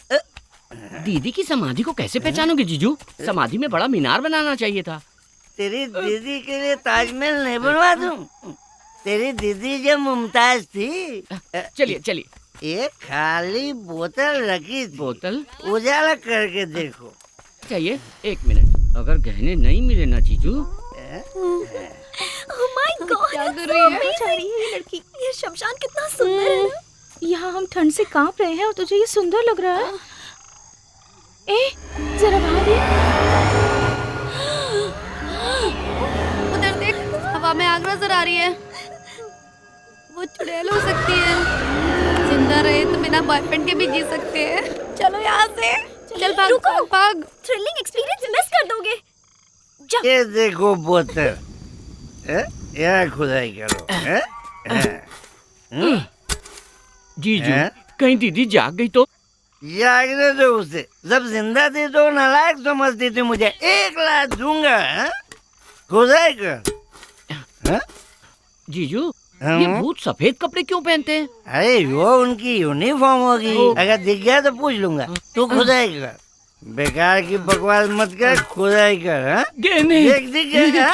दीदी की समाधि को कैसे पहचानोगे जीजू? समाधि में बड़ा मीनार बनाना चाहिए था। तेरी दीदी के लिए ताजमहल नहीं बनवा दूं? तेरी दीदी जब मुमताज थी। चलिए चलिए। एक खाली बोतल रखी थी। बोतल? उजाला करके देखो। चाहिए, 1 मिनट। अगर गहने नहीं मिले ना जीजू। Oh my God, क्या कर it's रही है? amazing। ये लड़की, ये शमशान कितना सुंदर है ना? यहाँ हम ठंड से कांप रहे हैं और तुझे ये सुंदर लग रहा है। ए, जरा बाहर देख। उधर देख, हवा में आग नजर आ रही है। वो चुड़ैल हो सकती है। जिंदा रहे तो बिना बॉयफ्रेंड के भी जी सकते हैं। चलो यहाँ से। चल भाग, रुको। भाग। थ्रिलिंग एक्सपीरियंस मिस कर दोगे। ये देखो बोतल। यहाँ खुदाई करो। जीजू, कहीं दीदी जाग गई तो? जागने दो उसे। जब जिंदा थी तो नालायक समझती थी मुझे। 1 लाख दूंगा। खुदाई कर। जीजू, ये भूत सफेद कपड़े क्यों पहनते हैं? अरे वो उनकी यूनिफॉर्म होगी। अगर दिख गया तो पूछ लूंगा। तू खुदाई कर। बेकार की बकवास मत कर, खुदाई कर। हाँ? देख दिख गया।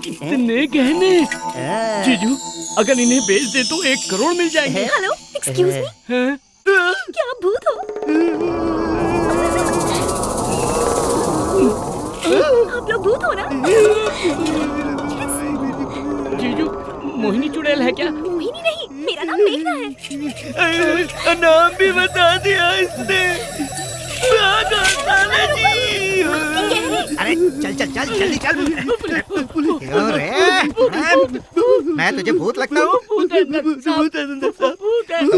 इतने गहने। जीजू, अगर इन्हें बेच दे तो 1 करोड़ मिल जाएंगे। Hello, excuse me. क्या आप भूत हो? आप लोग भूत हो ना? जीजू, मोहिनी चुड़ैल है क्या? मोहिनी नहीं, मेरा नाम मेघना है। नाम भी बता दिया इसने। अरे चल जल्दी चल। क्यों रे? मैं तुझे भूत लगता हूँ?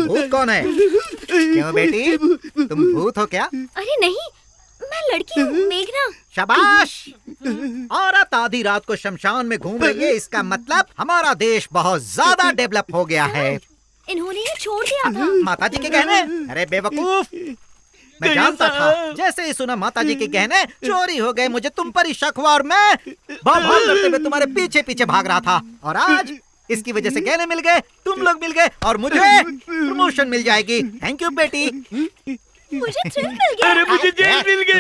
भूत कौन है? क्यों बेटी, तुम भूत हो क्या? अरे नहीं, मैं लड़की हूँ, मेघना। शाबाश। औरत आधी रात को शमशान में घूम रही है, इसका मतलब हमारा देश बहुत ज्यादा डेवलप हो गया है। इन्होंने ये छोड़ दिया था। माताजी के गहने? अरे बेवकूफ, मैं जानता था। जैसे ही सुना माताजी के गहने चोरी हो गए, मुझे तुम पर ही शक हुआ और मैं भाग करते हुए तुम्हारे पीछे पीछे भाग रहा था। और आज इसकी वजह से गहने मिल गए, तुम लोग मिल गए और मुझे प्रमोशन मिल जाएगी। थैंक यू बेटी। मुझे थ्रिल मिल गया। अरे मुझे जेल मिल गई।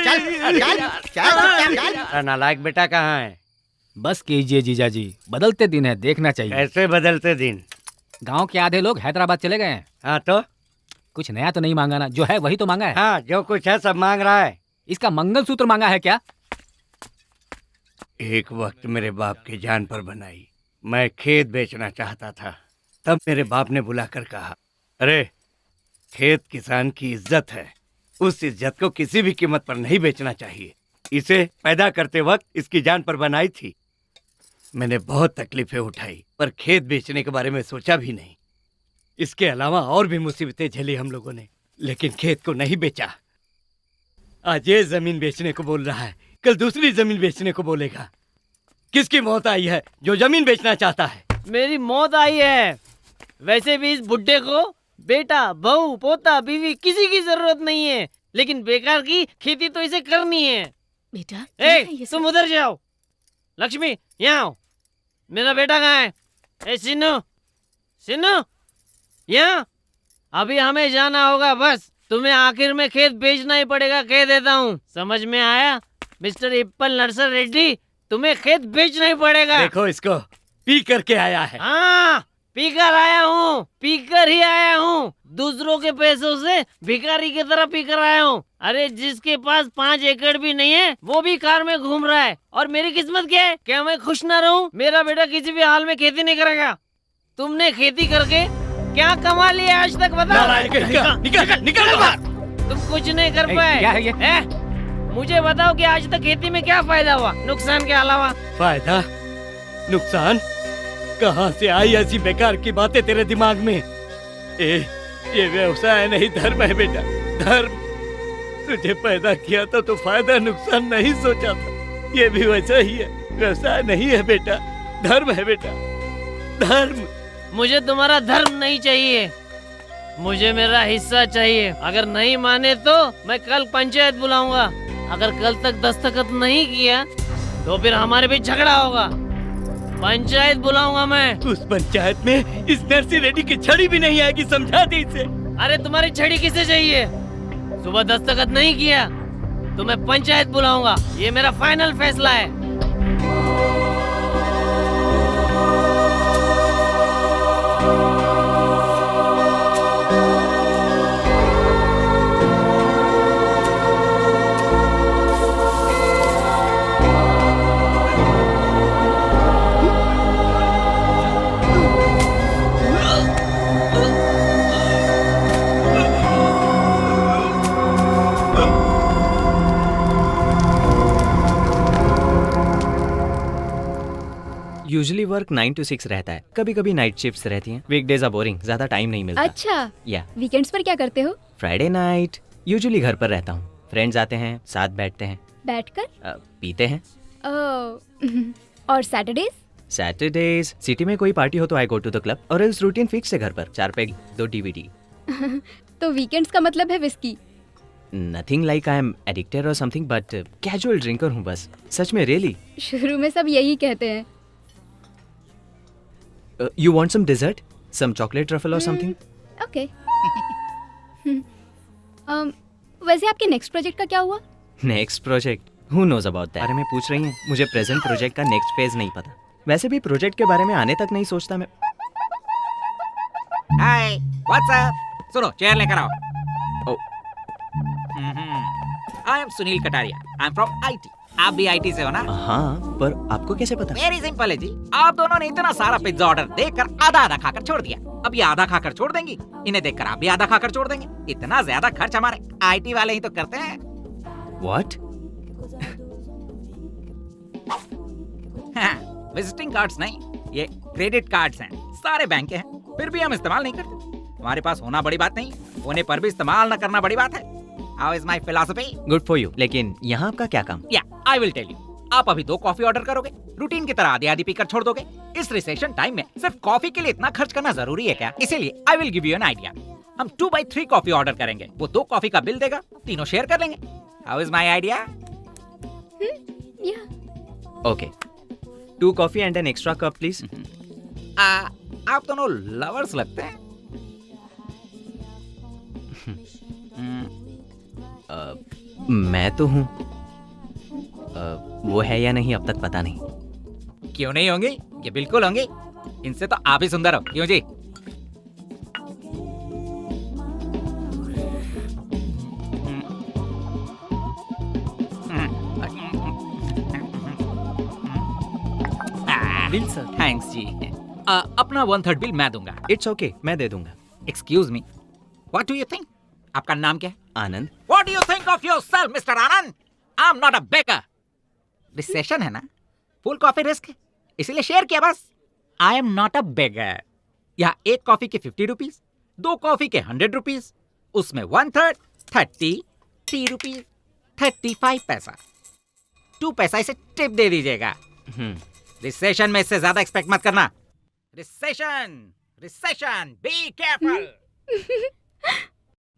नालायक बेटा कहाँ है? बस कीजिए जीजा जी, बदलते दिन है, देखना चाहिए। कैसे बदलते दिन? गांव के आधे लोग हैदराबाद चले गए हैं। हाँ तो कुछ नया तो नहीं मांगा ना, जो है वही तो मांगा है। हाँ, जो कुछ है सब मांग रहा है। इसका मंगलसूत्र मांगा है क्या? एक वक्त मेरे बाप की जान पर बनाई। मैं खेत बेचना चाहता था, तब मेरे बाप ने बुलाकर कहा, अरे खेत किसान की इज्जत है, उस इज्जत को किसी भी कीमत पर नहीं बेचना चाहिए। इसे पैदा करते वक्त इसकी जान पर बनाई थी। मैंने बहुत तकलीफें उठाई, पर खेत बेचने के बारे में सोचा भी नहीं। इसके अलावा और भी मुसीबतें झेली हम लोगों ने, लेकिन खेत को नहीं बेचा। आज ये जमीन बेचने को बोल रहा है, कल दूसरी जमीन बेचने को बोलेगा। किसकी मौत आई है जो जमीन बेचना चाहता है? मेरी मौत आई है। वैसे भी इस बुड्ढे को बेटा, बहू, पोता, बीवी किसी की जरूरत नहीं है, लेकिन बेकार की खेती तो इसे करनी है। बेटा तुम उधर जाओ। लक्ष्मी, यहाँ आओ। मेरा बेटा कहाँ है? ए सिन्नू, सिन्नू, यहाँ। अभी हमें जाना होगा, बस तुम्हें आखिर में खेत बेचना ही पड़ेगा, कह देता हूँ। समझ में आया मिस्टर एप्पल नर्सर रेड्डी? तुम्हें खेत बेचना ही पड़ेगा। देखो इसको, पी करके आया है। हाँ, पीकर आया हूँ, पीकर ही आया हूँ। दूसरों के पैसों से भिखारी की तरह पीकर आया हूँ। अरे जिसके पास 5 एकड़ भी नहीं है वो भी कार में घूम रहा है, और मेरी किस्मत क्या है? क्या मैं खुश ना रहूं? मेरा बेटा किसी भी हाल में खेती नहीं करेगा। तुमने खेती करके क्या कमा लिया आज तक, बताओ। निकल बाहर। तुम कुछ नहीं कर पाए। क्या है ये? मुझे बताओ कि आज तक खेती में क्या फायदा हुआ, नुकसान के अलावा? फायदा नुकसान कहाँ से आई ऐसी बेकार की बातें तेरे दिमाग में? ये व्यवसाय नहीं, धर्म है बेटा, धर्म। तुझे पैदा किया था तो फायदा नुकसान नहीं सोचा था। ये भी वैसा ही है, व्यवसाय नहीं है बेटा, धर्म है बेटा, धर्म। मुझे तुम्हारा धर्म नहीं चाहिए, मुझे मेरा हिस्सा चाहिए। अगर नहीं माने तो मैं कल पंचायत बुलाऊंगा। अगर कल तक दस्तखत नहीं किया तो फिर हमारे बीच झगड़ा होगा। पंचायत बुलाऊंगा मैं। उस पंचायत में इस नरसी रेड्डी की छड़ी भी नहीं आएगी, समझा दी इसे। अरे तुम्हारी छड़ी किसे चाहिए? सुबह दस्तखत नहीं किया तो मैं पंचायत बुलाऊंगा, ये मेरा फाइनल फैसला है। यूजुअली वर्क 9 to 6 रहता है, कभी कभी नाइट शिफ्ट्स रहती हैं। वीकडेज आर बोरिंग, ज्यादा टाइम नहीं मिलता। अच्छा, या वीकेंड्स पर क्या करते हो? फ्राइडे नाइट यूजुअली घर पर रहता हूँ। फ्रेंड्स आते हैं, साथ बैठते हैं, बैठकर पीते हैं। और सैटरडेज? सैटरडेज सिटी में कोई पार्टी हो तो आई गो टू द क्लब, और इस रूटीन फिक्स है घर पर। 4 पैग 2 DVD। तो वीकेंड्स का मतलब है whisky? Nothing like I am addicted और समथिंग, बट कैजुअल ड्रिंकर हूँ बस। सच में, रियली। शुरू में सब यही कहते हैं। You want some dessert? Some chocolate truffle or something? Okay. वैसे आपके नेक्स्ट प्रोजेक्ट का क्या हुआ? Next project? Who knows about that? अरे मैं पूछ रही हूँ, मुझे प्रेजेंट प्रोजेक्ट का नेक्स्ट फेज नहीं पता। वैसे भी प्रोजेक्ट के बारे में आने तक नहीं सोचता मैं। हाय, व्हाट्स अप? सुनो, चेयर लेकर आओ। I am Sunil Kataria, I am from IT। आप भी IT से हो ना? हाँ, पर आपको कैसे पता? वेरी सिंपल है जी। आप दोनों ने इतना सारा पिज्जा ऑर्डर देकर आधा आधा खाकर छोड़ दिया। अब ये आधा खाकर छोड़ देंगी, इन्हें देखकर आप भी आधा खाकर छोड़ देंगे। इतना ज्यादा खर्च हमारे IT वाले ही तो करते हैं। What? विजिटिंग कार्ड्स नहीं, ये क्रेडिट कार्ड्स हैं। सारे बैंक के हैं, फिर भी हम इस्तेमाल नहीं करते। हमारे पास होना बड़ी बात नहीं, होने पर भी इस्तेमाल न करना बड़ी बात है। How is my philosophy? Good for you. लेकिन यहाँ आपका क्या काम? Yeah, I will tell you. आप अभी 2 कॉफी ऑर्डर करोगे, रूटीन की तरह आधी आधी पीकर छोड़ दोगे। इस रिसेशन टाइम में सिर्फ कॉफी के लिए इतना खर्च करना जरूरी है क्या? इसीलिए I will give you an idea. हम 2/3 कॉफी ऑर्डर करेंगे, वो 2 कॉफी का बिल देगा, तीनों शेयर कर लेंगे। How is my idea? Okay. 2 coffee and an extra cup, please. आप दोनों लवर्स लगते हैं। मैं तो हूँ, वो है या नहीं अब तक पता नहीं। क्यों नहीं होंगे? ये बिल्कुल होंगे। इनसे तो आप ही सुंदर हो, क्यों जी? Bill sir. थैंक्स जी। अपना 1/3 बिल मैं दूंगा। इट्स ओके, मैं दे दूंगा। Excuse me, what do you think? आपका नाम क्या है? आनंद। What do you think of yourself, Mr. Anand? I'm not a beggar. Recession है ना, फुल कॉफी रिस्क है, इसीलिए शेयर किया बस। I am not a beggar. यहाँ 1 कॉफी के 50 रुपीज, 2 कॉफी के 100 रुपीज, उसमें 1/3 33 रुपीज 35 पैसा, 2 पैसा इसे टिप दे दीजिएगा। रिसेशन में इससे ज्यादा एक्सपेक्ट मत करना। Recession, recession, be careful.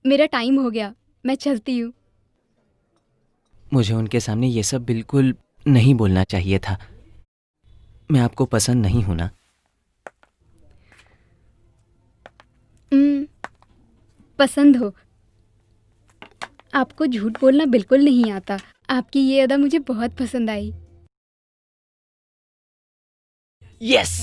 मेरा टाइम हो गया, मैं चलती हूँ। मुझे उनके सामने ये सब बिल्कुल नहीं बोलना चाहिए था। मैं आपको पसंद नहीं हूं ना। पसंद हो। आपको झूठ बोलना बिल्कुल नहीं आता। आपकी ये अदा मुझे बहुत पसंद आई। यस।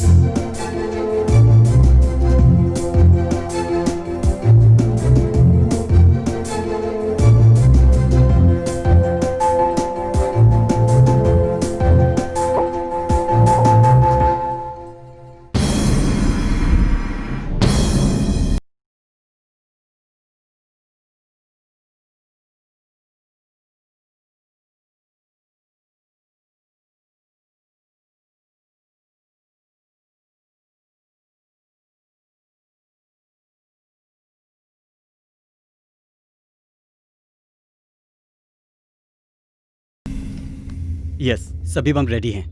यस, सभी बम रेडी हैं।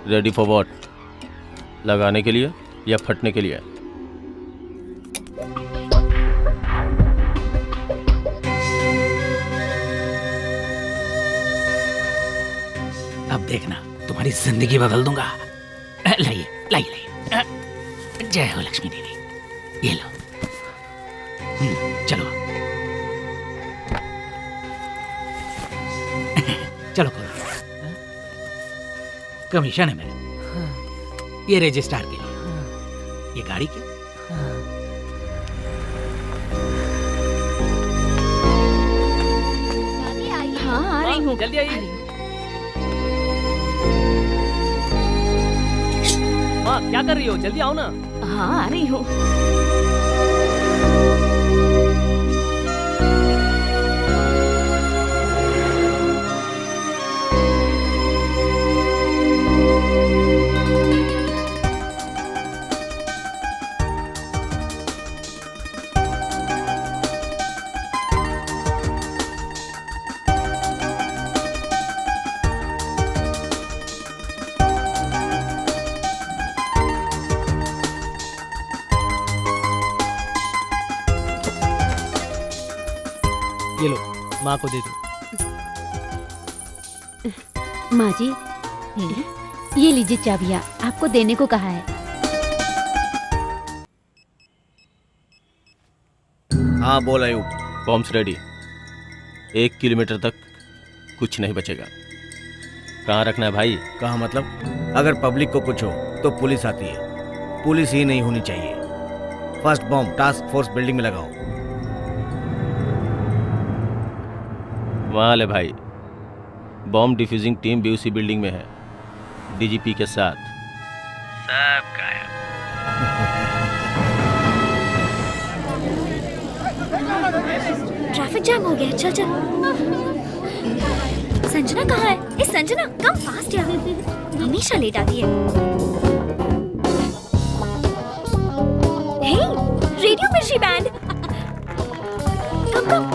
Ready for what? लगाने के लिए या फटने के लिए? अब देखना, तुम्हारी जिंदगी बदल दूंगा। लाइए लाइए लाइए। जय हो लक्ष्मी देवी। ये लो। चलो चलो खोलो। कमीशन है मेरा। ये रजिस्ट्रार के लिए, ये गाड़ी के। हाँ आ रही हूँ। जल्दी आइए। माँ क्या कर रही हो? जल्दी आओ ना। हाँ आ रही हूँ। ये लो, माँ को दे दो। माँ जी, ये लीजिए चाबियाँ, आपको देने को कहा है। हाँ बोल आयुब। Bombs ready. 1 किलोमीटर तक कुछ नहीं बचेगा। कहाँ रखना है भाई? कहाँ मतलब? अगर पब्लिक को कुछ हो तो पुलिस आती है। पुलिस ही नहीं होनी चाहिए। First bomb task force building में लगाओ। वहाँ ले भाई। बॉम्ब डिफ्यूजिंग टीम भी उसी बिल्डिंग में है, डीजीपी के साथ। सब गायब। ट्रैफिक जाम हो गया। चल चल। संजना कहाँ है? ए संजना, कम फास्ट यार। हमेशा लेट आती है। हे, रेडियो मिर्ची बैंड। कम कम,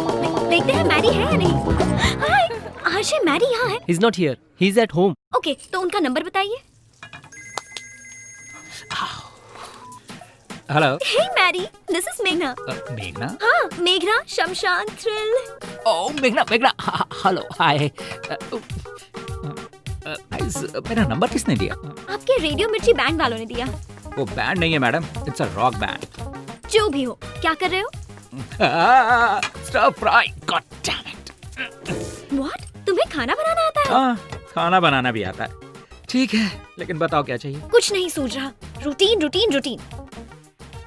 देखते हैं मैरी है या नहीं। हाय, आशे मैरी यहाँ है। He's not here. He's at home. Okay, तो उनका नंबर बताइए। Hello. Hey Mary, this is मेघना। मेघना? हाँ, मेघना, शमशान, थ्रिल। ओह मेघना, मेघना, हेलो, हाय। मेरा नंबर किसने दिया? आपके रेडियो मिर्ची बैंड वालों ने दिया। वो बैंड नहीं है madam, it's a rock band. जो भी हो, क्या कर रहे हो? Stir fry, god damn it. What? तुम्हें खाना बनाना आता है? हाँ, खाना बनाना भी आता है। ठीक है, लेकिन बताओ क्या चाहिए? कुछ नहीं सूझ रहा। Routine routine routine.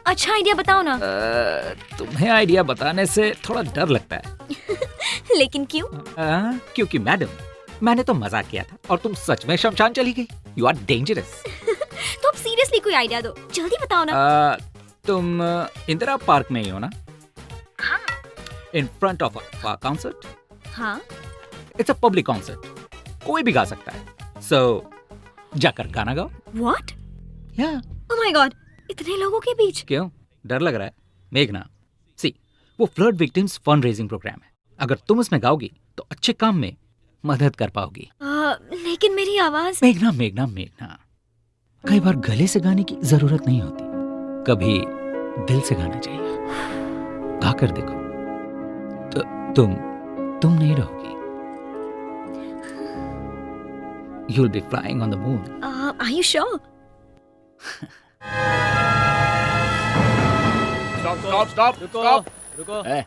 अच्छा आइडिया बताओ ना। तुम्हें आइडिया बताने से थोड़ा डर लगता है। लेकिन क्यों? क्योंकि मैडम, मैंने तो मजाक किया था और तुम सच में शमशान चली गई। You are dangerous. तो अब सीरियसली कोई आइडिया दो, जल्दी बताओ ना। तुम इंदिरा पार्क में ही हो ना? हाँ। In front of a concert. हाँ। इट्स अ पब्लिक कॉन्सर्ट, कोई भी गा सकता है। सो जाकर गाना गाओ। व्हाट? या। ओह माय गॉड, इतने लोगों के बीच। क्यों डर लग रहा है? मेघना, सी, वो flood victims fund raising program है। अगर तुम उसमें गाओगी तो अच्छे काम में मदद कर पाओगी। लेकिन मेरी आवाज। मेघना मेघना मेघना, कई बार गले से गाने की जरूरत नहीं होती। कभी दिल से गाना चाहिए। गाकर देखो तो तुम नहीं रहोगी। You'll be flying on the moon. Are you sure? Stop रुको।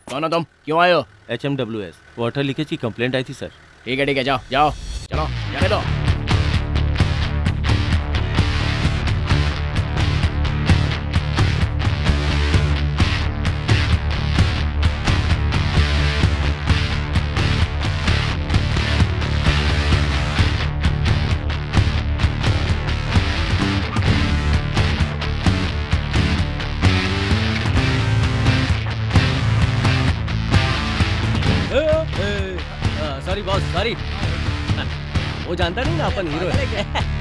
कौन हो तुम? क्यों आए हो? HMWS वाटर लीकेज की कंप्लेंट आई थी सर। ठीक है जाओ जाओ चलो जाने दो। Sorry boss sorry. वो जानता नहीं ना अपन हीरो है।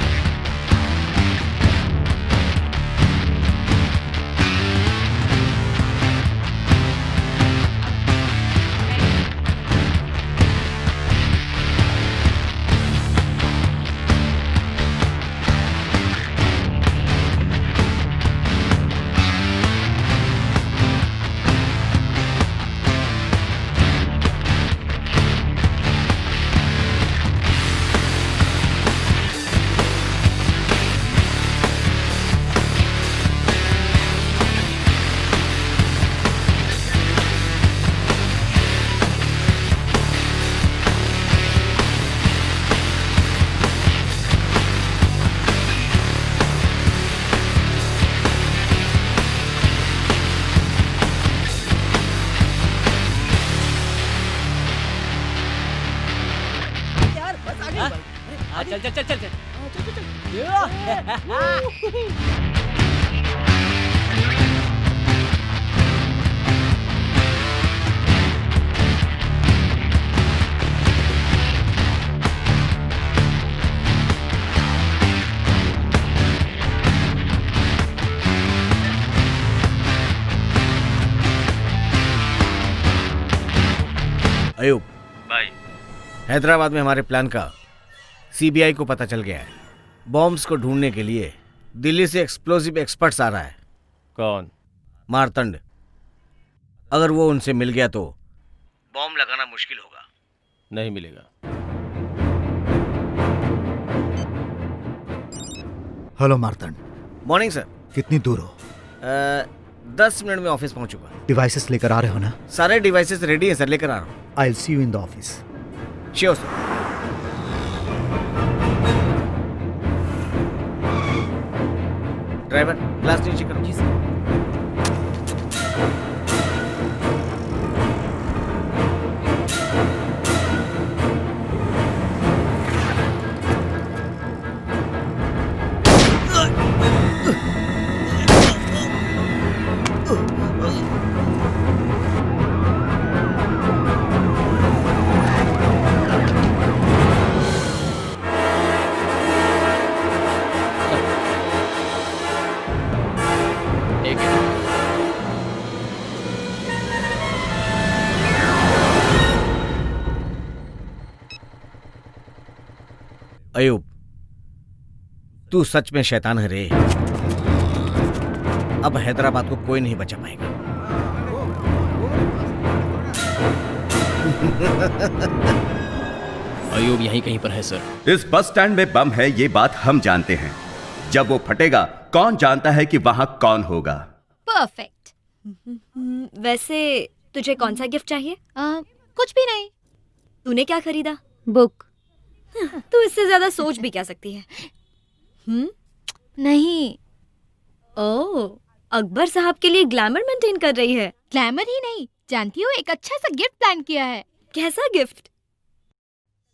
चल। अयूब भाई, हैदराबाद में हमारे प्लान का सीबीआई को पता चल गया है। बॉम्ब्स को ढूंढने के लिए दिल्ली से एक्सप्लोसिव एक्सपर्ट्स आ रहा है। कौन? मारतंड। अगर वो उनसे मिल गया तो बॉम्ब लगाना मुश्किल होगा। नहीं मिलेगा। हेलो मारतंड। Morning sir. कितनी दूर हो? 10 मिनट में ऑफिस पहुंचूंगा। डिवाइसेस लेकर आ रहे हो ना? सारे डिवाइसेस रेडी हैं सर, लेकर आ रहा हूँ। आई will see you in the office. Sure sir. Driver glass नीचे करो। जी सर। अयूब, तू सच में शैतान है रे। अब हैदराबाद को कोई नहीं बचा पाएगा। अयूब यहीं कहीं पर है सर। इस बस स्टैंड में बम है, ये बात हम जानते हैं। जब वो फटेगा कौन जानता है कि वहां कौन होगा। परफेक्ट। वैसे तुझे कौन सा गिफ्ट चाहिए? कुछ भी नहीं। तूने क्या खरीदा? बुक। तू इससे ज्यादा सोच भी क्या सकती है? नहीं। ओह, अकबर साहब के लिए ग्लैमर मेंटेन कर रही है। ग्लैमर ही नहीं, जानती हो एक अच्छा सा गिफ्ट प्लान किया है। कैसा गिफ्ट?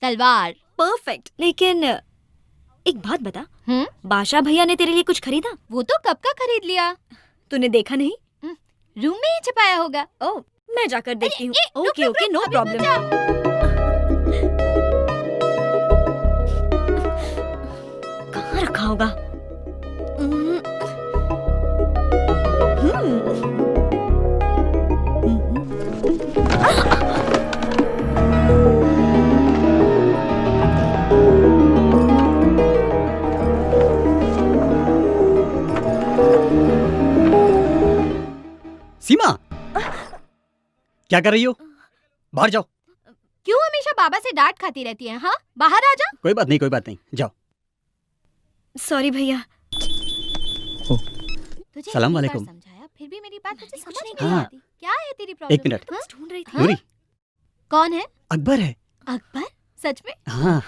तलवार। परफेक्ट। लेकिन एक बात बता, बादशाह भैया ने तेरे लिए कुछ खरीदा? वो तो कब का खरीद लिया। तूने देखा नहीं? रूम में ही छुपाया होगा। ओह, मैं जाकर देखती हूँ। Okay okay, no problem. कहाँ रखा होगा? सीमा, क्या कर रही हो? बाहर जाओ। क्यों हमेशा बाबा से डांट खाती रहती है? हाँ, बाहर आ जा। कोई बात नहीं, कोई बात नहीं, जाओ। सॉरी भैया। तुझे सलाम इतनी बार वालेकुम। समझाया, फिर भी मेरी बात तुझे समझ नहीं हाँ। आती। क्या है तेरी प्रॉब्लम? एक मिनट। कुछ ढूंढ रही थी। नूरी, कौन है? अकबर है। अकबर? सच में? हाँ।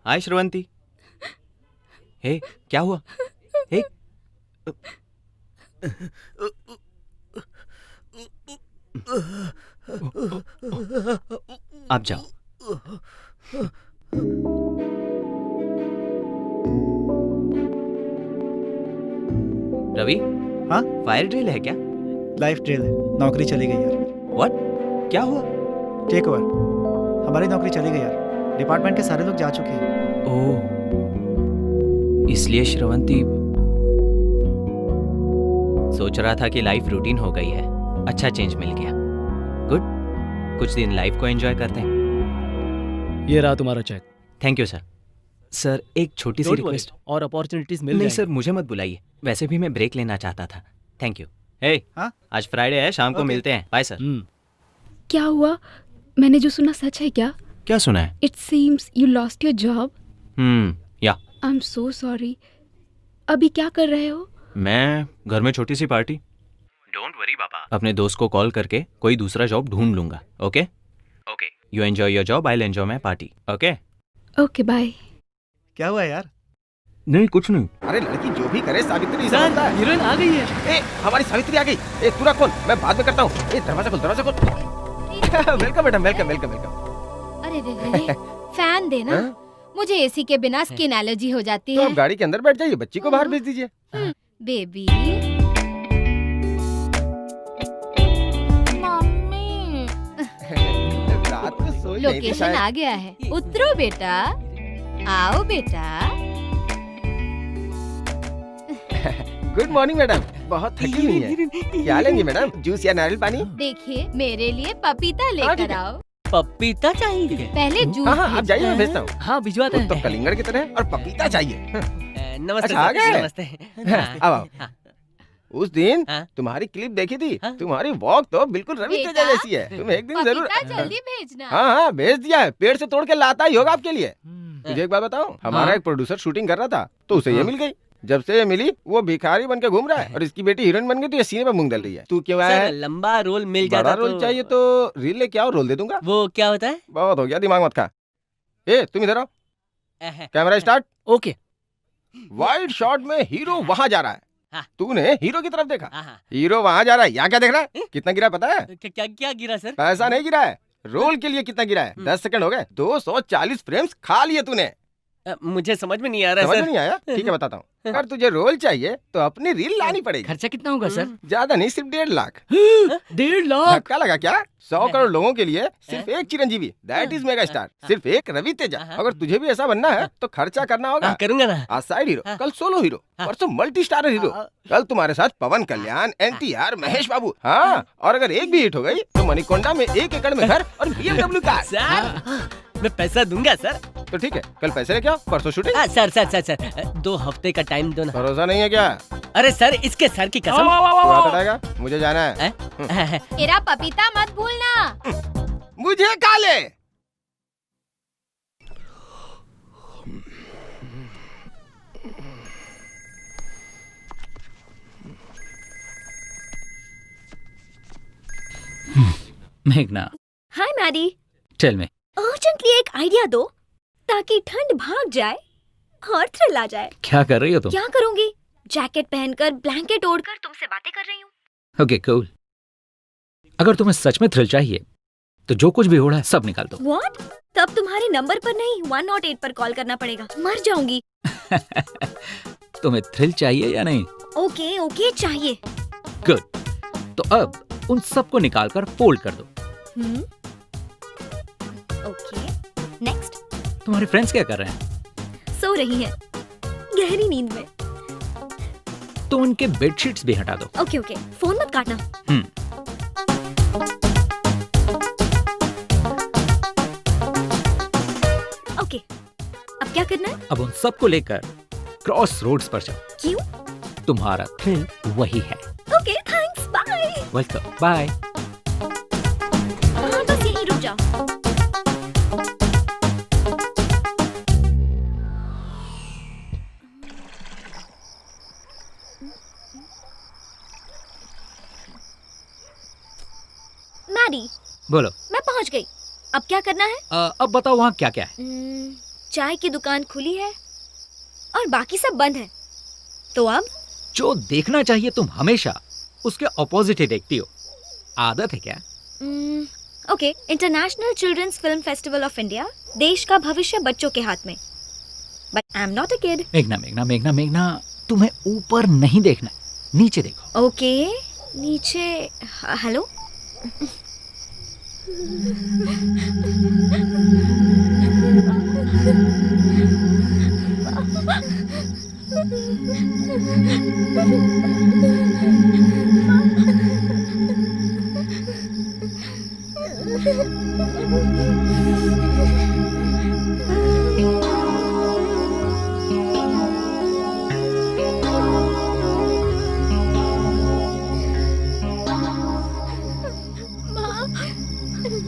हाय श्रवंती। हे, क्या हुआ? हे, आप जाओ। रवि, हाँ? फायर ड्रिल है क्या? लाइफ ड्रिल है। नौकरी चली गई यार। व्हाट? क्या हुआ? Take over. हमारी नौकरी चली गई यार। डिपार्टमेंट के सारे लोग जा चुके हैं। ओह, इसलिए श्रवंती सोच रहा था कि लाइफ रूटीन हो गई है। अच्छा चेंज मिल गया। गुड, कुछ दिन लाइफ को एंजॉय करते हैं। ये रहा तुम्हारा cheque. Thank you sir. Sir, एक छोटी सी Don't worry, रिक्वेस्ट। और अपॉर्चुनिटीज मिल नहीं जाएंगी। सर, मुझे मत बुलाइए। वैसे भी मैं ब्रेक लेना चाहता था। Thank you. हे, आज फ्राइडे है, शाम को मिलते हैं। Bye sir. क्या हुआ? मैंने जो सुना सच है क्या? क्या सुना है? It seems you lost your job. या आई एम सो सॉरी। अभी क्या कर रहे हो? मैं घर में छोटी सी पार्टी। डोंट वरी बाबा। अपने दोस्त को कॉल करके कोई दूसरा जॉब ढूंढ लूंगा। Okay okay, you enjoy your job, I will enjoy my party. Okay okay, bye. क्या हुआ यार? नहीं, कुछ नहीं। अरे लड़की जो भी करे सावित्री सर, समझता है। हीरोइन आ गई है। ए, हमारी सावित्री आ गई। ए, तू रख फोन, मैं बाद में करता हूँ। ए, दरवाजा खोल, दरवाजा खोल। Welcome madam, welcome welcome welcome. अरे रे, फैन देना। मुझे एसी के बिना स्किन एलर्जी हो जाती तो है। आप गाड़ी के अंदर बैठ जाइए, बच्ची को बाहर भेज दीजिए। बेबी। मम्मी। रात को सोई नहीं थी लोकेशन शायद। आ गया है। उतरो बेटा। आओ बेटा। Good morning madam. बहुत थकी हुई है। क्या लेंगी मैडम, जूस या नारियल पानी? देखिए, मेरे लिए पपीता लेकर आओ। पपीता चाहिए? पहले जूस हाँ हाँ, आप जाइए, मैं भेजता हूँ। हाँ, भिजवाते हैं। तो कलिंगड़ की तरह और पपीता चाहिए। नमस्ते अच्छा, आ सर, गए? नमस्ते। अब आओ। उस दिन तुम्हारी क्लिप देखी थी। तुम्हारी वॉक तो बिल्कुल रवि बेटा, तेजा जैसी है। तुम एक दिन जरूर। पपीता जल्दी भेजना। हाँ हाँ, भेज दिया है। पेड़ से तोड़ के लाता ही होगा आपके लिए। तुझे एक बात बताऊं, हमारा एक प्रोड्यूसर शूटिंग कर रहा था तो उसे ये मिल गई। जब से ये मिली वो भिखारी बन के घूम रहा है और इसकी बेटी हीरोइन बन गई तो ये सीने पे मूंग डाल रही है। तू क्यों आया सर, है? लंबा रोल मिल बड़ा जाता रोल चाहिए तो रील लेके आओ, रोल दे दूंगा। वो क्या होता है? बहुत हो गया, दिमाग मत खा। ए, तुम इधर आओ। Camera start. Okay. Wide shot में हीरो वहां जा रहा है। हाँ। तूने हीरो की तरफ देखा। हीरो वहां जा रहा है, यहाँ क्या देख रहा है? कितना गिरा पता है? क्या क्या गिरा सर? पैसा नहीं गिरा है, रोल के लिए कितना गिरा है? 10 सेकंड हो गए, 240 फ्रेम्स खा लिए तूने। मुझे समझ में नहीं आ रहा समझ सर। में नहीं आया? ठीक है, बताता हूँ। अगर तुझे रोल चाहिए तो अपनी रील लानी पड़ेगी। खर्चा कितना होगा सर? ज्यादा नहीं, सिर्फ 1.5 लाख। 1.5 लाख? धक्का लगा क्या? 100 करोड़ लोगों के लिए सिर्फ एक Chiranjeevi, that is mega star, सिर्फ एक रवि तेजा। अगर तुझे भी ऐसा बनना है तो खर्चा करना होगा। करूंगा ना। आज साइड हीरो, कल सोलो हीरो, परसों मल्टी स्टारर हीरो, कल तुम्हारे साथ पवन कल्याण, NTR, महेश बाबू। हाँ, और अगर एक भी हिट हो गई तो मणिकोंडा में 1 एकड़ में घर और BMW कार। सर, मैं पैसा दूंगा सर। तो ठीक है, कल पैसे लेके आओ, परसों shooting. Sir sir sir sir 2 हफ्ते का टाइम दो ना। भरोसा नहीं है क्या? अरे सर, इसके सर की कसम। तू हाथ हटाएगा? मुझे जाना है। मेरा पपीता मत भूलना। मुझे काले। मेघना, hi Maddy. Tell me. Urgently एक आइडिया दो ताकि ठंड भाग जाए और थ्रिल आ जाए। क्या कर रही हो तुम? क्या करूंगी? जैकेट पहनकर, ब्लैंकेट ओढ़कर तुमसे बातें कर रही हूँ। Okay, cool. अगर तुम्हें सच में थ्रिल चाहिए तो जो कुछ भी हो रहा है सब निकाल दो। व्हाट? तब तुम्हारे नंबर पर नहीं 108 पर कॉल करना पड़ेगा। मर जाऊंगी। तुम्हें थ्रिल चाहिए या नहीं? ओके ओके चाहिए। गुड। तो अब उन सबको निकाल कर फोल्ड कर दो। Okay next. तुम्हारे फ्रेंड्स क्या कर रहे हैं? सो रही हैं गहरी नींद में। तो उनके बेडशीट्स भी हटा दो। ओके ओके फोन मत काटना। ओके अब क्या करना है? अब उन सबको लेकर क्रॉस रोड्स पर जाओ। क्यों? तुम्हारा थ्रिल वही है। Okay thanks bye. Welcome bye. हाँ बस यहीं रुक जाओ। मैडी बोलो। मैं पहुंच गई। अब क्या करना है? अब बताओ वहाँ क्या क्या है? चाय की दुकान खुली है और बाकी सब बंद है। तो अब जो देखना चाहिए तुम हमेशा उसके ऑपोजिट ही देखती हो। आदत है क्या? Okay international children's film festival of India. देश का भविष्य बच्चों के हाथ में। But I am not a kid. मेघना मेघना मेघना मेघना तुम्हें ऊपर नहीं देखना, नीचे देखो। ओके नीचे। हेलो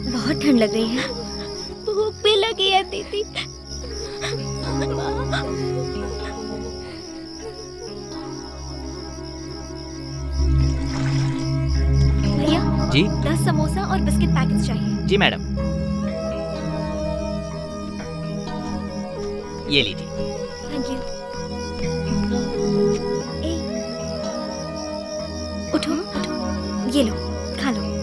बहुत ठंड लग रही है। भूख भी लगी है दीदी। भैया जी 10 समोसा और बिस्किट पैकेट्स चाहिए। जी मैडम, ये लीजिए। Thank you. उठो उठो, ये लो खा लो।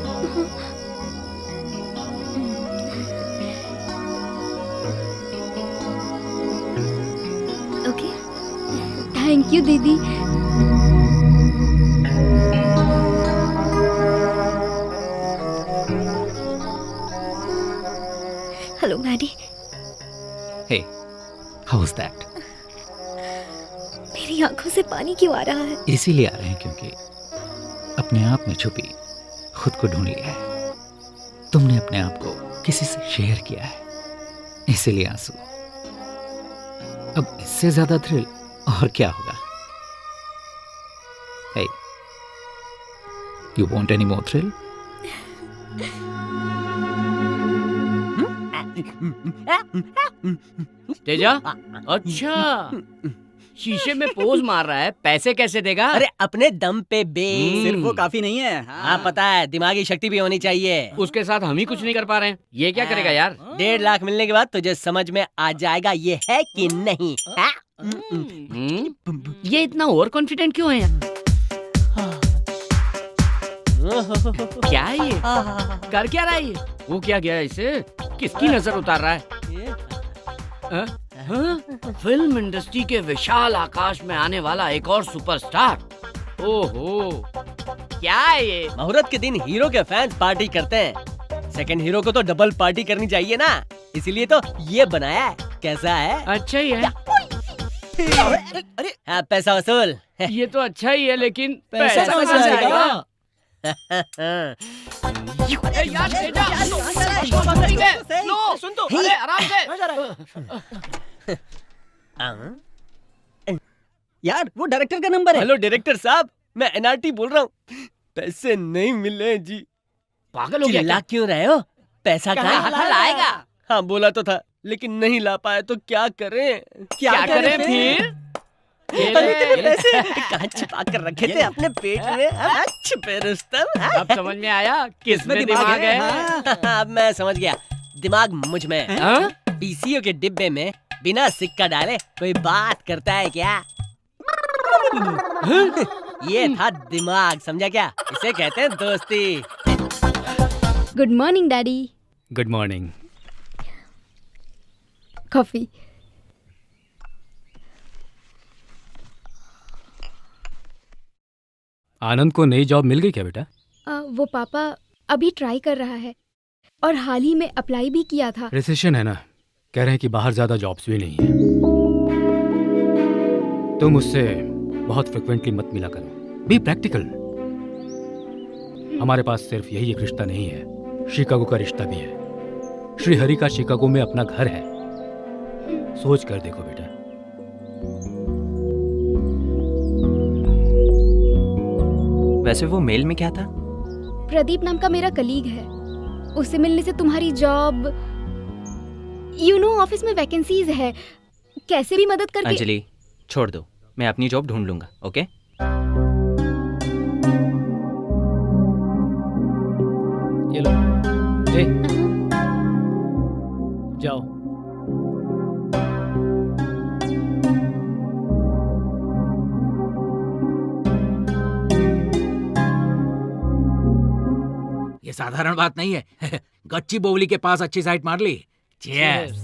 ओके थैंक यू दीदी। Hello Maddy. Hey how was that? मेरी आंखों से पानी क्यों आ रहा है? इसीलिए आ रहे हैं क्योंकि अपने आप में छुपी खुद को ढूंढ लिया है। तुमने अपने आप को किसी से शेयर किया है, इसीलिए आंसू। अब इससे ज्यादा थ्रिल और क्या होगा? Hey you want any more thrill? Teja, अच्छा शीशे में पोज मार रहा है, पैसे कैसे देगा? अरे अपने दम पे बे। सिर्फ वो काफी नहीं है। हाँ पता है, दिमागी शक्ति भी होनी चाहिए। उसके साथ हम ही कुछ नहीं कर पा रहे हैं, ये क्या करेगा यार? 1.5 लाख मिलने के बाद तुझे समझ में आ जाएगा ये है कि नहीं। ये इतना ओवर कॉन्फिडेंट क्यों है यार? क्या है ये? कर क्या रहा है ये? वो क्या गया इसे? किसकी नजर उतार रहा है? फिल्म इंडस्ट्री के विशाल आकाश में आने वाला एक और सुपरस्टार। ओहो, क्या है ये? मुहूर्त के दिन हीरो के फैंस पार्टी करते हैं। सेकंड हीरो को तो डबल पार्टी करनी चाहिए ना, इसीलिए तो ये बनाया है। कैसा है? अच्छा ही है। अरे हाँ, पैसा वसूल। ये तो अच्छा ही है, लेकिन पैसा कहाँ कहाँ से से आएगा? आएगा? सुन तो, अरे आराम से। यार वो डायरेक्टर का नंबर है। हेलो डायरेक्टर साहब, मैं एनआरटी बोल रहा हूँ। पैसे नहीं मिले जी। पागल हो गया चिल्ला क्यों रहे हो? पैसा कहाँ कहाँ लाएगा? हाँ बोला तो था, लेकिन नहीं ला पाए तो क्या करें? क्या करें फिर? अरे तेरे पैसे कहाँ छिपा कर रखे थे? अपने पेट में। छुपे रुस्तम। अब समझ में आया किसमें दिमाग है? अब मैं समझ गया, दिमाग मुझ में है। पीसीओ के डिब्बे में बिना सिक्का डाले कोई बात करता है क्या? ये था दिमाग, समझा क्या? इसे कहते हैं दोस्ती। Good morning daddy. Good morning. Coffee. Anand को नई जॉब मिल गई क्या बेटा? वो पापा अभी ट्राई कर रहा है और हाल ही में अप्लाई भी किया था। रिसेशन है ना, कह रहे हैं कि बाहर ज्यादा जॉब्स भी नहीं है। तुम उससे बहुत फ्रिक्वेंटली मत मिला करो। Be practical. हमारे पास सिर्फ यही एक रिश्ता नहीं है, शिकागो का रिश्ता भी है। श्रीहरि का शिकागो में अपना घर है। सोच कर देखो बेटा। वैसे वो मेल में क्या था? प्रदीप नाम का मेरा कलीग है, उससे मिलने से तुम्हारी जॉब, ऑफिस में वैकेंसीज है, कैसे भी मदद करके। अंजलि छोड़ दो, मैं अपनी जॉब ढूंढ लूंगा। ओके? ये लो। ए, जाओ। ये साधारण बात नहीं है। गच्ची बोवली के पास अच्छी साइट मार ली। Cheers.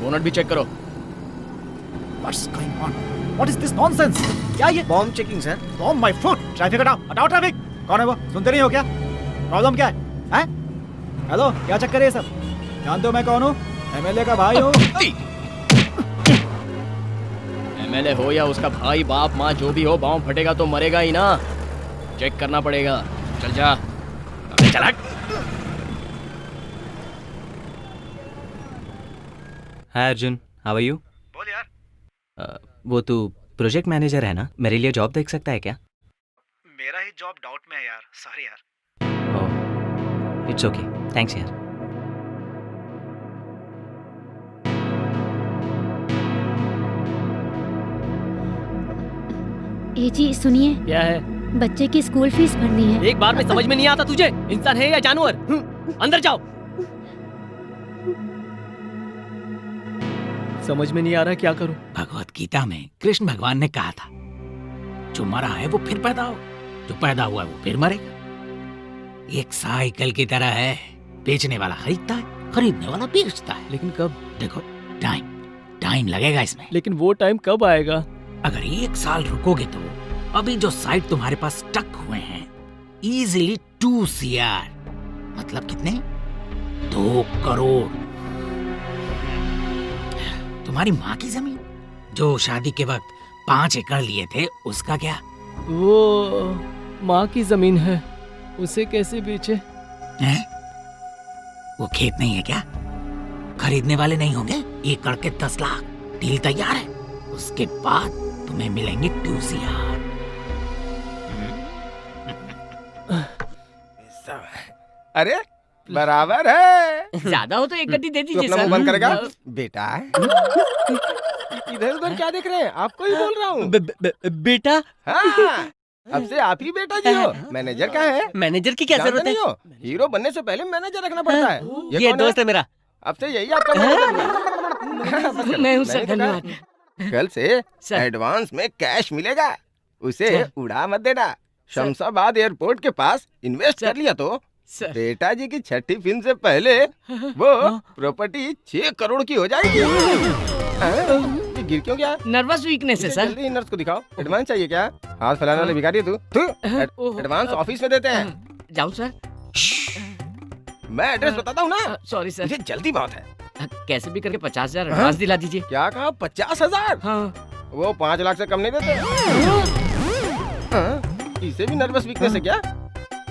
बोनट भी चेक करो। What's going on? What is this nonsense? क्या ये? Bomb checking sir. Bomb my foot. Traffic हटाओ, हटाओ ट्रैफिक। कौन है वो? सुनते नहीं हो क्या? प्रॉब्लम क्या है? हैं? हेलो, क्या चक्कर है ये सब? जानते हो मैं कौन हूँ? एमएलए का भाई हूँ। एमएलए हो या उसका भाई, बाप, माँ जो भी हो, बॉम्ब फटेगा तो मरेगा ही ना। चेक करना पड़ेगा। चल जा। अबे चल हट। हाय अर्जुन, हाउ आर यू? बोल यार। वो तू प्रोजेक्ट मैनेजर है ना, मेरे लिए जॉब देख सकता है क्या? मेरा ही जॉब डाउट में है यार, सॉरी यार। ओह, इट्स ओके, थैंक्स यार। ए जी सुनिए, क्या है? बच्चे की स्कूल फीस भरनी है। एक बार में समझ में नहीं आता तुझे, इंसान है या जानवर? अंदर जाओ। समझ में नहीं आ रहा क्या करूं। भगवत गीता में कृष्ण भगवान ने कहा था, जो मरा है वो फिर पैदा हो, जो पैदा हुआ है वो फिर मरेगा। एक साइकिल की तरह है, बेचने वाला खरीदता है, खरीदने वाला बेचता है। लेकिन कब? देखो, टाइम लगेगा इसमें। लेकिन वो टाइम कब आएगा? अगर 1 साल रुकोगे तो अभी जो साइट तुम्हारे पास स्टक हुए हैं, इजीली 2 CR, मतलब कितने? 2 करोड़। तुम्हारी माँ की जमीन जो शादी के वक्त 5 एकड़ लिए थे, उसका क्या? वो माँ की जमीन है, उसे कैसे बेचे? हैं? वो खेत नहीं है क्या? खरीदने वाले नहीं होंगे? एकड़ के 10 लाख। डील तैयार है, उसके बाद तुम्हें मिलेंगे 2 CR। अरे बराबर है। ज्यादा हो तो एक गड्डी दे तू दीजिए अपना सर। मुंह बंद करेगा बेटा? इधर उधर क्या देख रहे हैं? आपको ही बोल रहा हूँ। बेटा? हाँ, अब से आप ही बेटा जी हो। मैनेजर कहाँ है? मैनेजर की क्या जरूरत है? हीरो बनने से पहले मैनेजर रखना पड़ता है। ये कौन दोस्त है मेरा। अब से यही आपका मैनेजर। मैं हूँ सर, धन्यवाद। कल से एडवांस में कैश मिलेगा, उसे उड़ा मत देना। शमशाबाद एयरपोर्ट के पास इन्वेस्ट कर लिया तो बेटा जी की छठी फिल्म से पहले वो प्रॉपर्टी 6 करोड़ की हो जाएगी। ये गिर क्यों गया? नर्वस वीकनेस है सर। जल्दी नर्स को दिखाओ। एडवांस चाहिए क्या? हाथ फैलाने वाले भिखारी है तू। एडवांस ऑफिस में देते हैं। जाऊं सर? मैं एड्रेस बताता हूँ ना। सॉरी सर, मुझे जल्दी बहुत है। कैसे भी करके 50,000 एडवांस दिला दीजिए। क्या कहा? 50,000? हाँ। वो 5 लाख से कम नहीं देते। इसे भी नर्वस वीकनेस है क्या?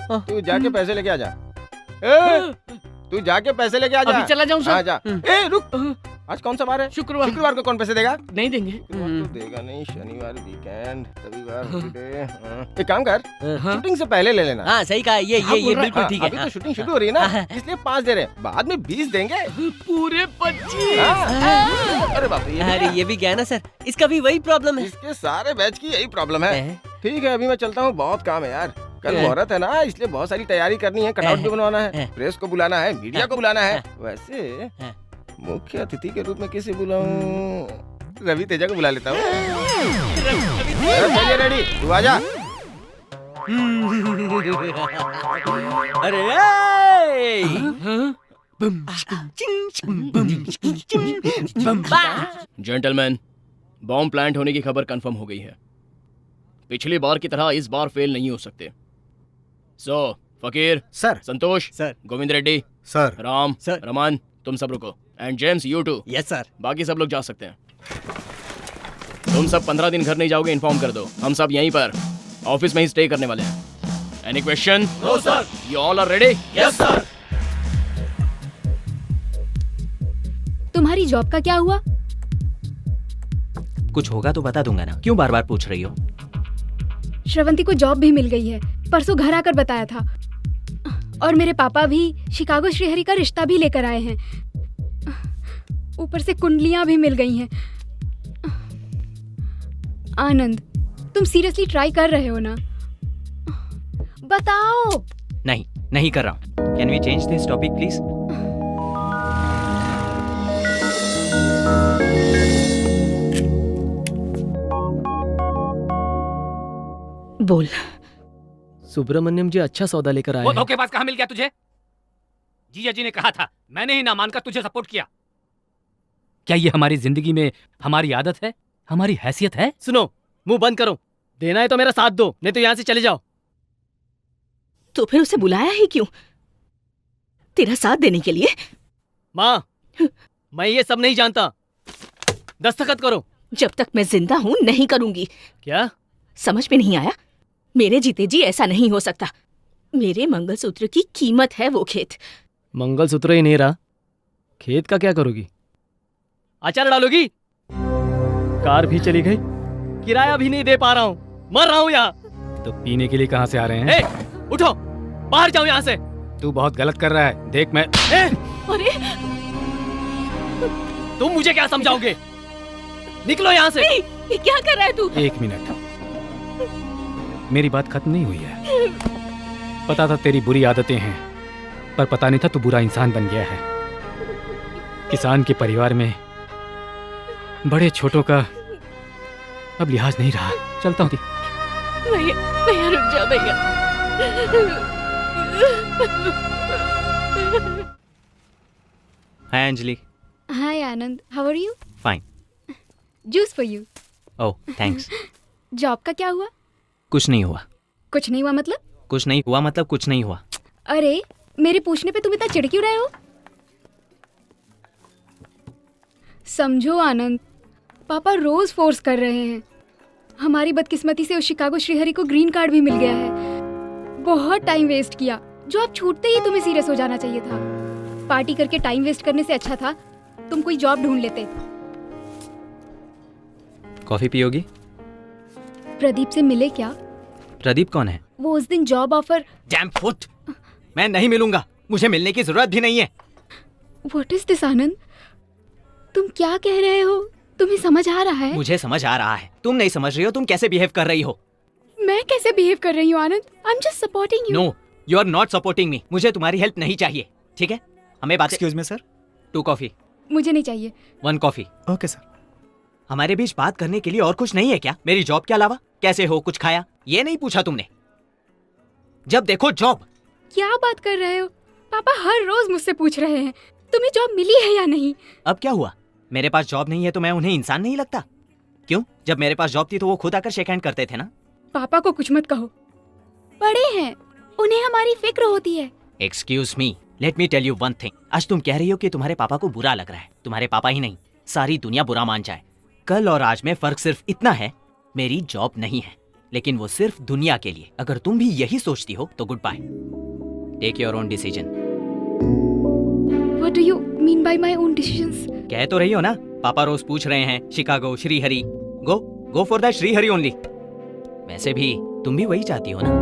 तू जाके पैसे लेके आ जा। तू जाके पैसे लेके आ जा। अभी चला जाऊं सर? हाँ जा। ए रुक, आज कौन सा बार है? शुक्रवार। शुक्रवार को कौन पैसे देगा? नहीं देंगे। शुक्रवार तो देगा नहीं, शनिवार वीकेंड, रविवार हॉलिडे। एक काम कर, शूटिंग से पहले ले लेना। हाँ सही कहा, ये बिल्कुल ठीक है। अभी तो शूटिंग शुरू हो रही है ना, इसलिए 5 दे रहे हैं, बाद में 20 देंगे। पूरे 25। अरे बाप रे, अरे ये भी गया ना सर, इसका भी वही प्रॉब्लम है। इसके सारे बैच की यही प्रॉब्लम है। ठीक है, अभी मैं चलता हूँ, बहुत काम है यार। कल मुहूर्त है ना, इसलिए बहुत सारी तैयारी करनी है, कटआउट भी बनवाना है, प्रेस को बुलाना है, मीडिया को बुलाना है। वैसे मुख्य अतिथि के रूप में किसे बुलाऊं? रवि तेजा को बुला लेता हूँ। चलिए रेडी, तू आजा। अरे जेंटलमैन, बॉम्ब प्लांट होने की खबर कंफर्म हो गई है। पिछली बार की तरह इस बार फेल नहीं हो सकते। So Fakir sir, Santosh sir, Govind Reddy sir, Ram sir, Raman, तुम सब रुको। And James, you too. Yes sir. बाकी सब लोग जा सकते हैं। तुम सब 15 दिन घर नहीं जाओगे, इन्फॉर्म कर दो। हम सब यहीं पर ऑफिस में ही स्टे करने वाले हैं। Any question? No sir. You all are ready? Yes sir. तुम्हारी जॉब का क्या हुआ? कुछ होगा तो बता दूंगा ना, क्यों बार बार पूछ रही हो? श्रवंती को जॉब भी मिल गई है, परसों घर आकर बताया था। और मेरे पापा भी शिकागो श्रीहरि का रिश्ता भी लेकर आए हैं, ऊपर से कुंडलियां भी मिल गई हैं। आनंद, तुम सीरियसली ट्राई कर रहे हो ना? बताओ। नहीं कर रहा हूँ। Can we change this topic please? बोल। सुब्रमण्यम जी अच्छा सौदा लेकर आए वो हैं। धोखेबाज कहाँ मिल गया तुझे? जीजा जी ने कहा था, मैंने ही ना मानकर तुझे सपोर्ट किया। क्या ये हमारी जिंदगी में हमारी आदत है, हमारी हैसियत है? सुनो, मुंह बंद करो। देना है तो मेरा साथ दो, नहीं तो यहाँ से चले जाओ। तो फिर उसे बुलाया ही क्यों? तेरा साथ देने के लिए? माँ, मैं ये सब नहीं जानता। दस्तखत करो। जब तक मैं जिंदा हूं नहीं करूंगी। क्या समझ में नहीं आया? मेरे जीते जी ऐसा नहीं हो सकता। मेरे मंगलसूत्र की कीमत है वो खेत। मंगलसूत्र ही नहीं रहा, खेत का क्या करोगी? अचार डालोगी? कार भी चली गई, किराया भी नहीं दे पा रहा हूँ, मर रहा हूँ यहाँ। तो पीने के लिए कहाँ से आ रहे हैं? उठो, बाहर जाओ यहाँ से। तू बहुत गलत कर रहा है, देख मैं। अरे तुम मुझे क्या समझाओगे? निकलो यहाँ से। ये क्या कर रहा है तू? एक मिनट, मेरी बात खत्म नहीं हुई है। पता था तेरी बुरी आदतें हैं, पर पता नहीं था तू बुरा इंसान बन गया है। किसान के परिवार में बड़े छोटों का अब लिहाज नहीं रहा। चलता हूँ। भैया रुक जा भैया। Hi Anjali. Hi Anand, how are you? Fine. Juice for you. Oh thanks. Job का क्या हुआ? कुछ नहीं हुआ। कुछ नहीं हुआ मतलब? कुछ नहीं हुआ मतलब कुछ नहीं हुआ। अरे मेरे पूछने पे तुम इतना चिढ़ क्यों रहे हो? समझो आनंद, पापा रोज फोर्स कर रहे हैं। हमारी बदकिस्मती से उस शिकागो श्रीहरि को ग्रीन कार्ड भी मिल गया है। बहुत टाइम वेस्ट किया, जॉब छूटते ही तुम्हें सीरियस हो जाना चाहिए था। पार्टी करके टाइम वेस्ट करने से अच्छा था तुम कोई जॉब ढूंढ लेते। कॉफी पियोगी? प्रदीप से मिले क्या? प्रदीप कौन है? वो उस दिन जॉब ऑफर। डैम फुट, मैं नहीं मिलूंगा, मुझे मिलने की जरूरत भी नहीं है। व्हाट इज दिस आनंद? तुम क्या कह रहे हो? तुम्हें समझ आ रहा है? मुझे समझ आ रहा है, तुम नहीं समझ रही हो। तुम कैसे बिहेव कर रही हो? मैं कैसे बिहेव कर रही हूँ Anand? I am just supporting you. No, you are not supporting me. मुझे तुम्हारी हेल्प नहीं चाहिए, ठीक है? हमें बात। Excuse me sir. 2 कॉफी। मुझे नहीं चाहिए। 1 कॉफी। Okay sir. हमारे बीच बात करने के लिए और कुछ नहीं है क्या? मेरी जॉब के अलावा? कैसे हो, कुछ खाया, ये नहीं पूछा तुमने? जब देखो जॉब। क्या बात कर रहे हो? पापा हर रोज मुझसे पूछ रहे हैं तुम्हें जॉब मिली है या नहीं। अब क्या हुआ? मेरे पास जॉब नहीं है तो मैं उन्हें इंसान नहीं लगता? क्यों? जब मेरे पास जॉब थी तो वो खुद आकर शेक हैंड करते थे ना। पापा को कुछ मत कहो, बड़े हैं, उन्हें हमारी फिक्र होती है। Excuse me, let me tell you one thing. आज तुम कह रही हो कि तुम्हारे पापा को बुरा लग रहा है। तुम्हारे पापा ही नहीं, सारी दुनिया बुरा मान जाए। कल और आज में फर्क सिर्फ इतना है, मेरी जॉब नहीं है, लेकिन वो सिर्फ दुनिया के लिए। अगर तुम भी यही सोचती हो तो goodbye. Take your own decision. What do you mean by my own decisions? कह तो रही हो ना, पापा रोज पूछ रहे हैं Chicago Shrihari, go for that Shrihari only. वैसे भी तुम भी वही चाहती हो ना?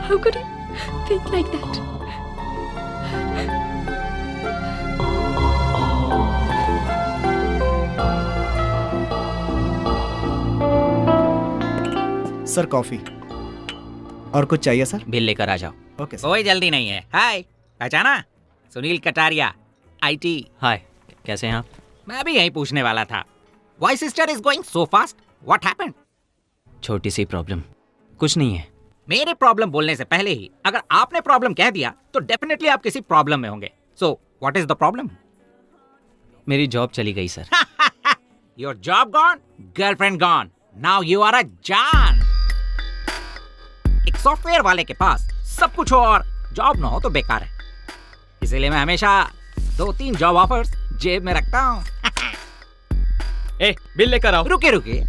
How could you think like that? Sir coffee. और कुछ चाहिए सर? बिल लेकर आ जाओ। Okay sir. कोई जल्दी नहीं है। हाय, पहचाना? सुनील कटारिया, IT। हाय, कैसे हैं आप? मैं भी यही पूछने वाला था। Why sister is going so fast? What happened? छोटी सी प्रॉब्लम, कुछ नहीं है। मेरे प्रॉब्लम बोलने से पहले ही अगर आपने प्रॉब्लम कह दिया तो डेफिनेटली आप किसी प्रॉब्लम में होंगे। So what is the problem? मेरी जॉब चली गई सर। Your job gone, girlfriend gone, now you are a जान। एक सॉफ्टवेयर वाले के पास सब कुछ हो और जॉब ना हो तो बेकार है। इसीलिए मैं हमेशा 2-3 जॉब ऑफर्स जेब में रखता हूँ। ए, बिल लेकर आओ। रुके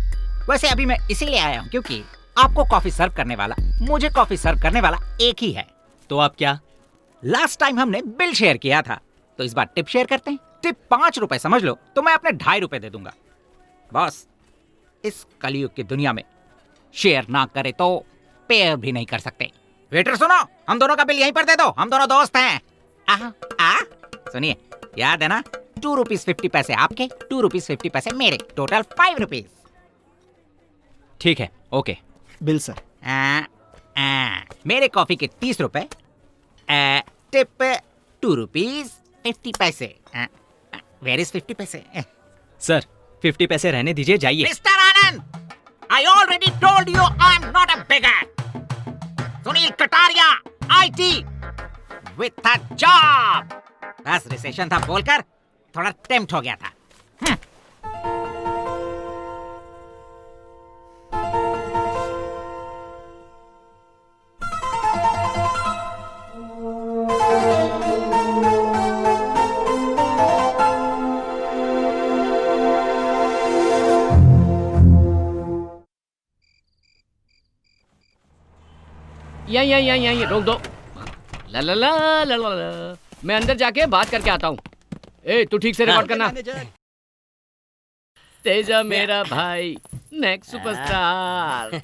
वैसे अभी मैं इसीलिए आया हूँ क्योंकि आपको कॉफी सर्व करने वाला, मुझे कॉफी सर्व करने वाला एक ही है। तो आप क्या? लास्ट टाइम हमने बिल शेयर किया था, तो इस बार टिप शेयर करते हैं। टिप 5 रुपए समझ लो, तो मैं अपने 2.5 रुपए दे दूंगा। बॉस, इस कलयुग की दुनिया में शेयर ना करे तो पेयर भी नहीं कर सकते। वेटर सुनो, हम दोनों का बिल यहीं पर दे दो, हम दोनों दोस्त हैं। सुनिए, याद है ना, 2 रुपीज 50 पैसे आपके, 2 रुपीज 50 पैसे मेरे, टोटल 5 रुपीज। ठीक है, ओके। Bill sir. मेरे कॉफी के 30 रुपए, टिप 2 रुपीज 50 पैसे। वेयर इज 50 पैसे? सर 50 पैसे रहने दीजिए, जाइए। Mister Anand, I already told you I'm not a beggar. Sunil Kataria, IT with a job. बस रिसेशन था बोलकर थोड़ा टेम्प्ट हो गया था। यहीं रोक दो। ला ला ला ला ला ला। मैं अंदर जाके बात करके आता हूँ। ए, तू ठीक से रिकॉर्ड करना। तेजा मेरा भाई, नेक्स्ट सुपरस्टार।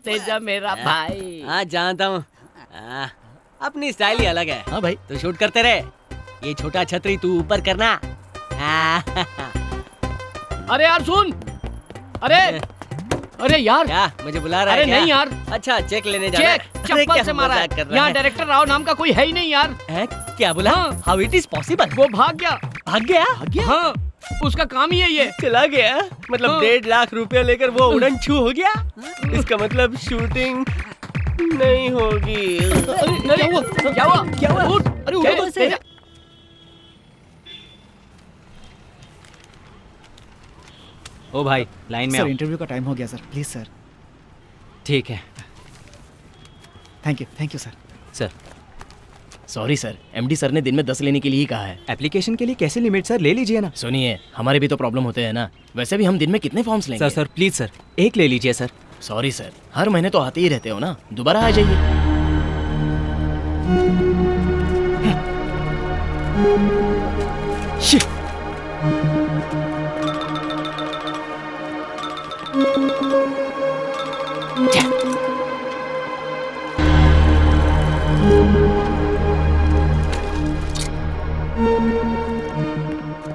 तेजा मेरा भाई। हाँ, जानता हूँ। अपनी स्टाइल ही अलग है। हाँ भाई, तो शूट करते रहे। ये छोटा छतरी तू ऊपर करना। अरे यार सुन, अरे यार, क्या मुझे बुला रहा है? अरे नहीं यार। अच्छा, चेक लेने जा रहा है। चप्पल से मारा है। यहाँ डायरेक्टर राव नाम का कोई है ही नहीं यार। क्या बोला? How it is possible? वो भाग गया। भाग गया? हाँ, उसका काम ही है ये। चला गया? मतलब 1.5 लाख रुपया लेकर वो उड़न छू हो गया? इसका मतलब शूटिंग नहीं होगी। क्या हुआ? उठ, अरे उठ। ओ भाई, लाइन में सर आओ। इंटरव्यू का टाइम हो गया सर, प्लीज सर। ठीक है। Thank you sir. Sir sorry sir, MD sir ने दिन में 10 लेने के लिए ही कहा है। एप्लीकेशन के लिए कैसे लिमिट सर? ले लीजिए ना। सुनिए, हमारे भी तो प्रॉब्लम होते हैं ना। वैसे भी हम दिन में कितने फॉर्म्स लेंगे? सर प्लीज सर, एक ले लीजिए सर। सॉरी सर, हर महीने तो आते ही रहते हो ना, दोबारा आ जाइए।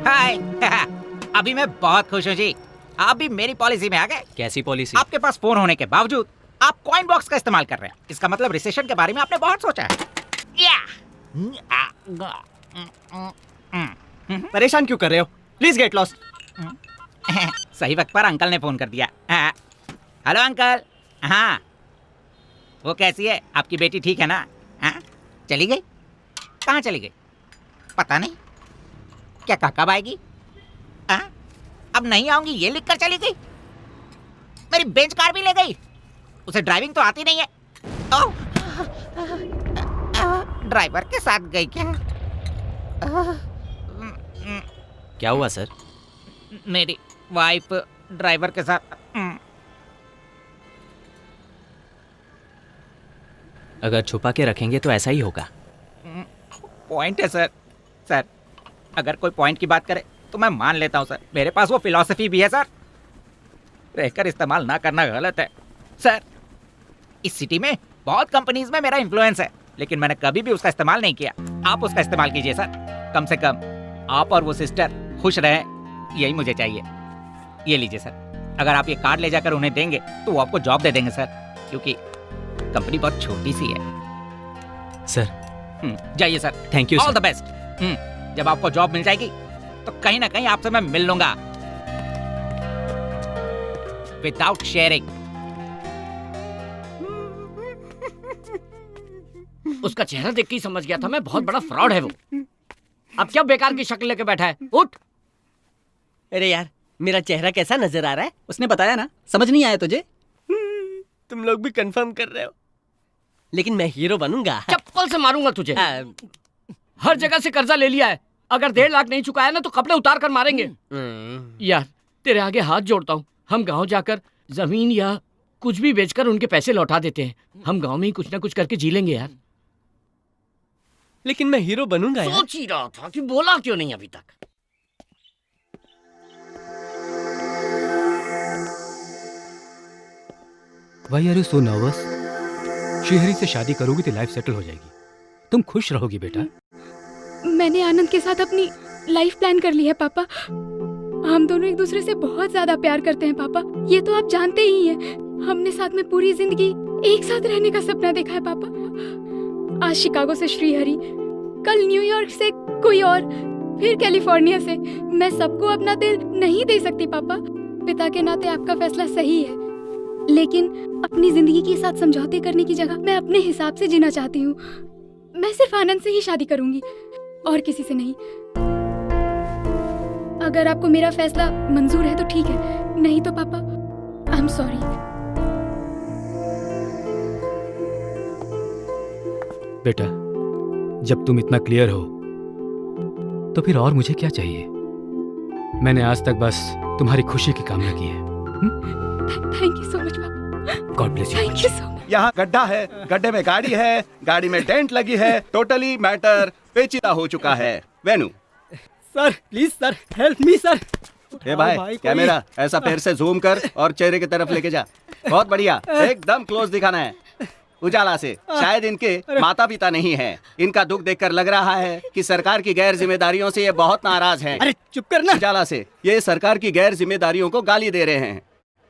हाय। अभी मैं बहुत खुश हूँ जी, आप भी मेरी पॉलिसी में आ गए। कैसी पॉलिसी? आपके पास फोन होने के बावजूद आप कॉइन बॉक्स का इस्तेमाल कर रहे हैं। इसका मतलब रिसेशन के बारे में आपने बहुत सोचा है। परेशान क्यों कर रहे हो? Please get lost. सही वक्त पर अंकल ने फोन कर दिया। Hello uncle. हाँ, वो कैसी है आपकी बेटी? ठीक है ना? हाँ, चली गई? कहाँ चली गई? पता नहीं। क्या कब आएगी? हाँ, अब नहीं आऊंगी ये लिखकर चली गई। मेरी बेंच कार भी ले गई। उसे ड्राइविंग तो आती नहीं है। ड्राइवर के साथ गई क्या? क्या हुआ सर? मेरी वाइफ ड्राइवर के साथ। अगर छुपा के रखेंगे तो ऐसा ही होगा। पॉइंट है सर। सर अगर कोई पॉइंट की बात करे तो मैं मान लेता हूँ सर। मेरे पास वो फिलॉसफी भी है सर। रहकर इस्तेमाल ना करना गलत है सर। इस सिटी में बहुत कंपनीज में मेरा इन्फ्लुएंस है, लेकिन मैंने कभी भी उसका इस्तेमाल नहीं किया। आप उसका इस्तेमाल कीजिए सर। कम से कम आप और वो सिस्टर खुश रहें, यही मुझे चाहिए। ये लीजिए सर। अगर आप ये कार्ड ले जाकर उन्हें देंगे तो वो आपको जॉब दे देंगे सर, क्योंकि कंपनी बहुत छोटी सी है सर। जाइए sir. Thank you all the best. जब आपको जॉब मिल जाएगी तो कहीं ना कहीं आपसे मैं मिल लूंगा विदाउट शेयरिंग। उसका चेहरा देख के ही समझ गया था मैं, बहुत बड़ा फ्रॉड है वो। अब क्या बेकार की शक्ल लेके बैठा है? उठ। अरे यार मेरा चेहरा कैसा नजर आ रहा है? उसने बताया ना, समझ नहीं आया तुझे? तुम लोग भी कंफर्म कर रहे हो, लेकिन मैं हीरो बनूंगा। चप्पल से मारूंगा तुझे। हर जगह से कर्जा ले लिया है, अगर 1.5 लाख नहीं चुकाया ना तो कपड़े उतार कर मारेंगे। यार तेरे आगे हाथ जोड़ता हूँ, हम गांव जाकर जमीन या कुछ भी बेचकर उनके पैसे लौटा देते हैं। हम गांव में ही कुछ ना कुछ करके जी लेंगे यार। लेकिन मैं हीरो बनूंगा यार। सोच ही रहा था कि बोला क्यों नहीं अभी तक। Why are you so nervous? Shrihari से शादी करोगी तो लाइफ सेटल हो जाएगी, तुम खुश रहोगी बेटा। मैंने आनंद के साथ अपनी लाइफ प्लान कर ली है पापा। हम दोनों एक दूसरे से बहुत ज्यादा प्यार करते हैं पापा, ये तो आप जानते ही हैं। हमने साथ में पूरी जिंदगी एक साथ रहने का सपना देखा है पापा। आज शिकागो से श्रीहरि, कल न्यूयॉर्क से कोई और, फिर कैलिफोर्निया से। मैं सबको अपना दिल नहीं दे सकती पापा। पिता के नाते आपका फैसला सही है, लेकिन अपनी जिंदगी के साथ समझौते करने की जगह मैं अपने हिसाब से जीना चाहती हूँ। मैं सिर्फ आनंद से ही शादी करूंगी और किसी से नहीं। अगर आपको मेरा फैसला मंजूर है तो ठीक है, नहीं तो पापा आई एम सॉरी। बेटा जब तुम इतना क्लियर हो तो फिर और मुझे क्या चाहिए? मैंने आज तक बस तुम्हारी खुशी की कामना की है। थैंक यू सो मच पापा। God bless you. Thank you so much. यहाँ गड्ढा है, गड्ढे में गाड़ी है, गाड़ी में डेंट लगी है, टोटली मैटर पेचीदा हो चुका है। Venu sir please sir, help me sir. ए भाई कैमरा ऐसा पैर से जूम कर और चेहरे की तरफ लेके जा। बहुत बढ़िया, एकदम क्लोज दिखाना है। उजाला से शायद इनके माता पिता नहीं हैं। इनका दुख देखकर लग रहा है कि सरकार की गैर जिम्मेदारियों से ये बहुत नाराज हैं। अरे चुप करना। उजाला से ये सरकार की गैर जिम्मेदारियों को गाली दे रहे हैं।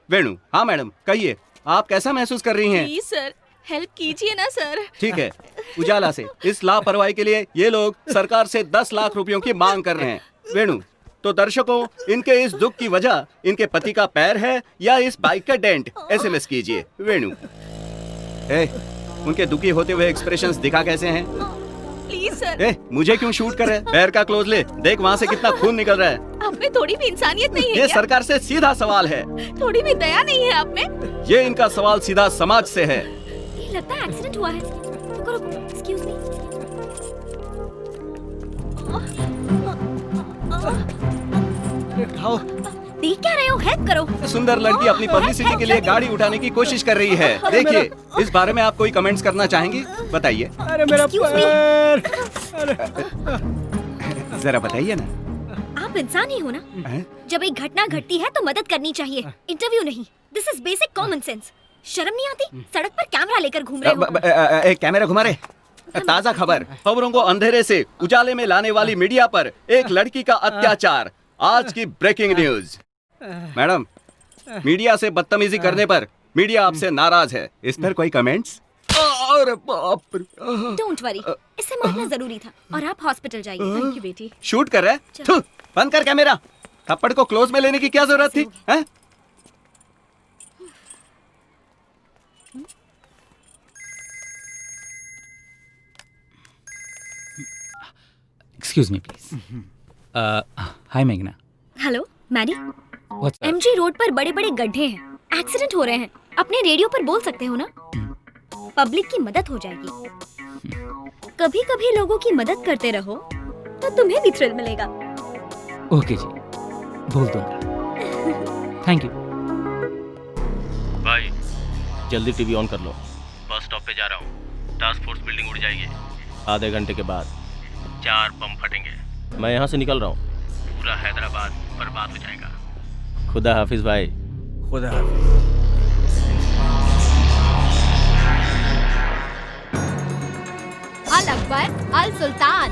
वेणु हाँ मैडम कहिए, आप कैसा महसूस कर रही हैं? प्लीज सर हेल्प कीजिए ना सर। ठीक है। उजाला से इस लापरवाही के लिए ये लोग सरकार से 10 लाख रुपयों की मांग कर रहे हैं। वेणु तो दर्शकों, इनके इस दुख की वजह इनके पति का पैर है या इस बाइक का डेंट? SMS कीजिए वेणु। उनके दुखी होते हुए एक्सप्रेशंस दिखा कैसे हैं? Please sir. मुझे क्यों शूट कर रहे हैं? पैर का क्लोज ले, देख वहाँ से कितना खून निकल रहा है। आप में थोड़ी भी इंसानियत नहीं है ये क्या? सरकार से सीधा सवाल है। थोड़ी भी दया नहीं है आप में? ये इनका सवाल सीधा समाज से है। ये लगता है एक्सीडेंट हुआ है। रुको रुको, एक्सक्यूज मी। देख क्या रहे हो? हेल्प करो। सुंदर लड़की अपनी पब्लिसिटी के लिए गाड़ी उठाने की कोशिश कर रही है। देखिए इस बारे में आप कोई कमेंट्स करना चाहेंगी? बताइए। अरे मेरा पैर। जरा बताइए ना। आप इंसान ही हो ना? जब एक घटना घटती है तो मदद करनी चाहिए, इंटरव्यू नहीं। This is basic common sense. शर्म नहीं आती? सड़क पर कैमरा लेकर घूम रहे हो। कैमरा घुमा रहे। ताजा खबर, खबरों को अंधेरे से उजाले में लाने वाली मीडिया पर एक लड़की का अत्याचार। आज की ब्रेकिंग न्यूज। मैडम मीडिया से बदतमीजी करने पर मीडिया आपसे नाराज है। इस पर कोई कमेंट्स? अरे बाप रे। डोंट वरी, इसे मारना जरूरी था और आप हॉस्पिटल जाइए। थैंक यू बेटी। शूट कर रहे हैं? थू, बंद कर कैमरा। थप्पड़ को क्लोज में लेने की क्या जरूरत थी? हैं? Excuse me please. हाय मेघना। Hello Maddie. What's MG road पर बड़े बड़े गड्ढे हैं, एक्सीडेंट हो रहे हैं। अपने रेडियो पर बोल सकते हो ना? पब्लिक की मदद हो जाएगी। कभी कभी लोगों की मदद करते रहो तो तुम्हें भी थ्रिल मिलेगा। ओके जी, बोल दूंगा। Thank you. भाई जल्दी टीवी ऑन कर लो। बस स्टॉप पे जा रहा हूँ। टास्क फोर्स बिल्डिंग उड़ जाएगी। आधे घंटे के बाद 4 बम फटेंगे। मैं यहाँ से निकल रहा हूँ। पूरा हैदराबाद बर्बाद हो जाएगा। खुदा हाफिज भाई। खुदा हाफिज। अल अकबर, अल सुल्तान,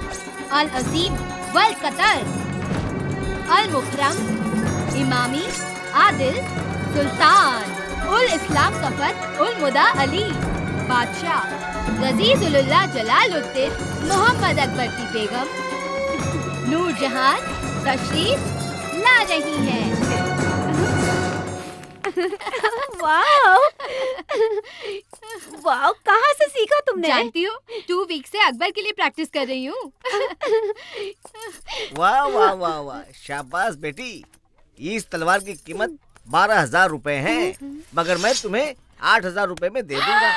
अल अजीम, वल कतर, अल मुकरम, इमामी, आदिल, सुल्तान, उल इस्लाम सफर, उल मुदा अली, बादशाह, गजीजुल्लाह जलालुद्दीन, मोहम्मद अकबर की बेगम, नूरजहान तशरीफ ला रही है। वाओ वाओ, कहाँ से सीखा तुमने? जानती हो 2 वीक से अकबर के लिए प्रैक्टिस कर रही हूँ। वाह वाह वाह वाह, शाबाश बेटी। इस तलवार की कीमत 12,000 रुपए है, मगर मैं तुम्हें 8,000 रुपए में दे दूंगा।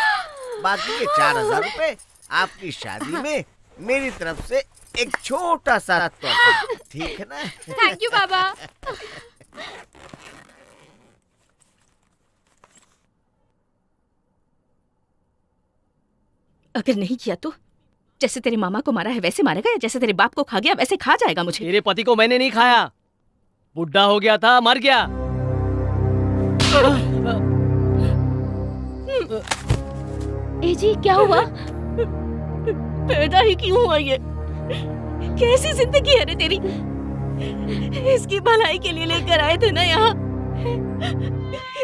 बाकी के 4,000 रुपए आपकी शादी में मेरी तरफ से एक छोटा सा तोहफा, ठीक है ना? थैंक यू बाबा। अगर नहीं किया तो जैसे तेरे मामा को मारा है वैसे मारेगा, या जैसे तेरे बाप को खा गया वैसे खा जाएगा मुझे। तेरे पति को मैंने नहीं खाया, बुढ़ा हो गया था, मर गया। ए जी, क्या हुआ? पैदा ही क्यों हुआ ये? कैसी जिंदगी है रे तेरी? इसकी भलाई के लिए लेकर आए थे ना यहाँ।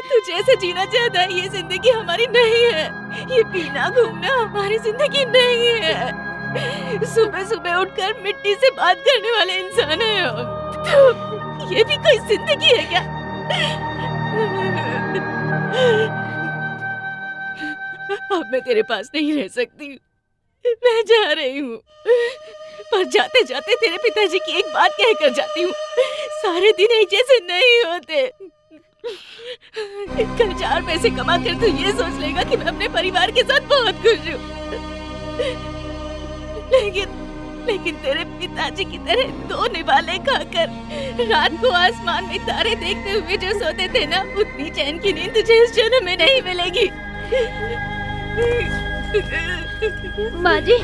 तू जैसे जीना चाहता है ये जिंदगी हमारी नहीं है। ये पीना घूमना हमारी जिंदगी नहीं है। सुबह सुबह उठकर मिट्टी से बात करने वाले इंसान हैं हम। तो ये भी कोई जिंदगी है क्या? अब मैं तेरे पास नहीं रह सकती, मैं जा रही हूँ। पर जाते जाते तेरे पिताजी की एक बात कहकर जाती हूँ, सारे दिन एक जैसे नहीं होते। कल 4 पैसे कमा कर तू ये सोच लेगा कि मैं अपने परिवार के साथ बहुत खुश हूँ, लेकिन तेरे पिताजी की तरह 2 निवाले खाकर रात को आसमान में तारे देखते हुए जो सोते थे ना, उतनी चैन की नींद तुझे इस जन्म में नहीं मिलेगी। माँ जी,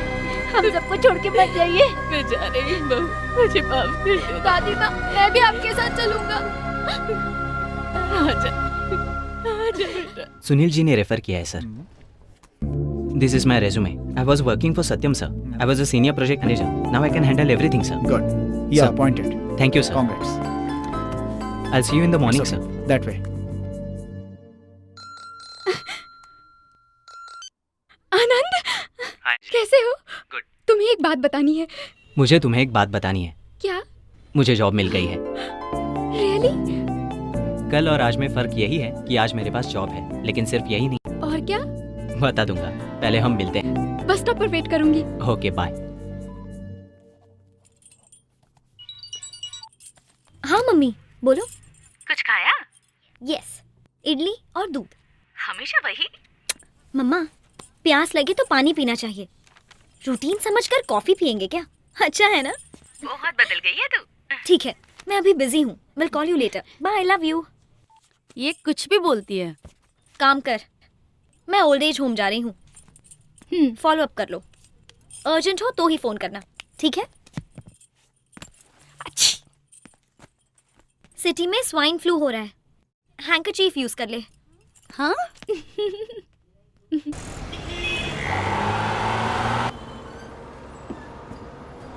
हम सबको छोड़ के मत जाइए। मैं जा रही हूँ बहू, मुझे माफ कर दे। दादी माँ, मैं भी आपके साथ चलूंगा। आजा बेटा। सुनील जी ने रेफर किया है sir. This is my resume. I was working for Satyam sir. I was a senior project manager. Now I can handle everything sir. Good, you are appointed. Thank you sir. Congrats. I will see you in the morning sir. That way. Anand, कैसे हो? गुड। तुम्हें एक बात बतानी है। मुझे तुम्हें एक बात बतानी है। क्या? मुझे जॉब मिल गई है। रियली? कल और आज में फर्क यही है कि आज मेरे पास जॉब है, लेकिन सिर्फ यही नहीं। और क्या? बता दूंगा, पहले हम मिलते हैं। बस स्टॉप पर वेट करूंगी। Okay bye. हाँ मम्मी, बोलो। कुछ खाया? यस, इडली और दूध। हमेशा वही? मम्मा, प्यास लगे तो पानी पीना चाहिए। रूटीन समझकर कॉफी पियेंगे क्या? अच्छा है ना? बहुत बदल गई है तू। ठीक है, मैं अभी बिजी हूँ। Will call you later. Bye, I love you. ये कुछ भी बोलती है। काम कर, मैं ओल्ड एज होम जा रही हूँ। फॉलो अप कर लो। अर्जेंट हो तो ही फोन करना, ठीक है? सिटी में स्वाइन फ्लू हो रहा है, हैंकरचीफ यूज कर ले। हाँ?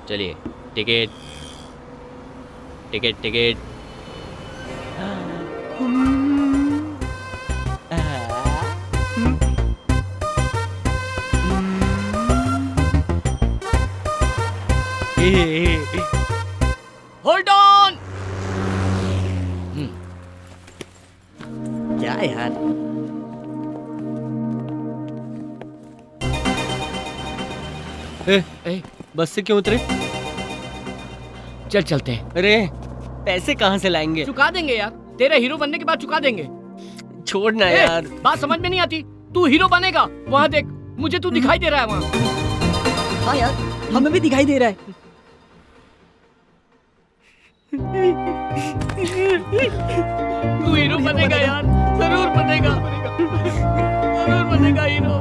चलिए, ticket ticket ticket. Hold on. क्या यार, बस से क्यों उतरे? चल चलते हैं। अरे पैसे कहाँ से लाएंगे? चुका देंगे यार, तेरे हीरो बनने के बाद चुका देंगे। छोड़ना यार। बात समझ में नहीं आती। तू हीरो बनेगा, वहाँ देख मुझे तू दिखाई दे रहा है वहाँ। हाँ यार, हमें भी दिखाई दे रहा है। तू हीरो बनेगा यार, जरूर बनेगा, जरूर बनेगा हीरो।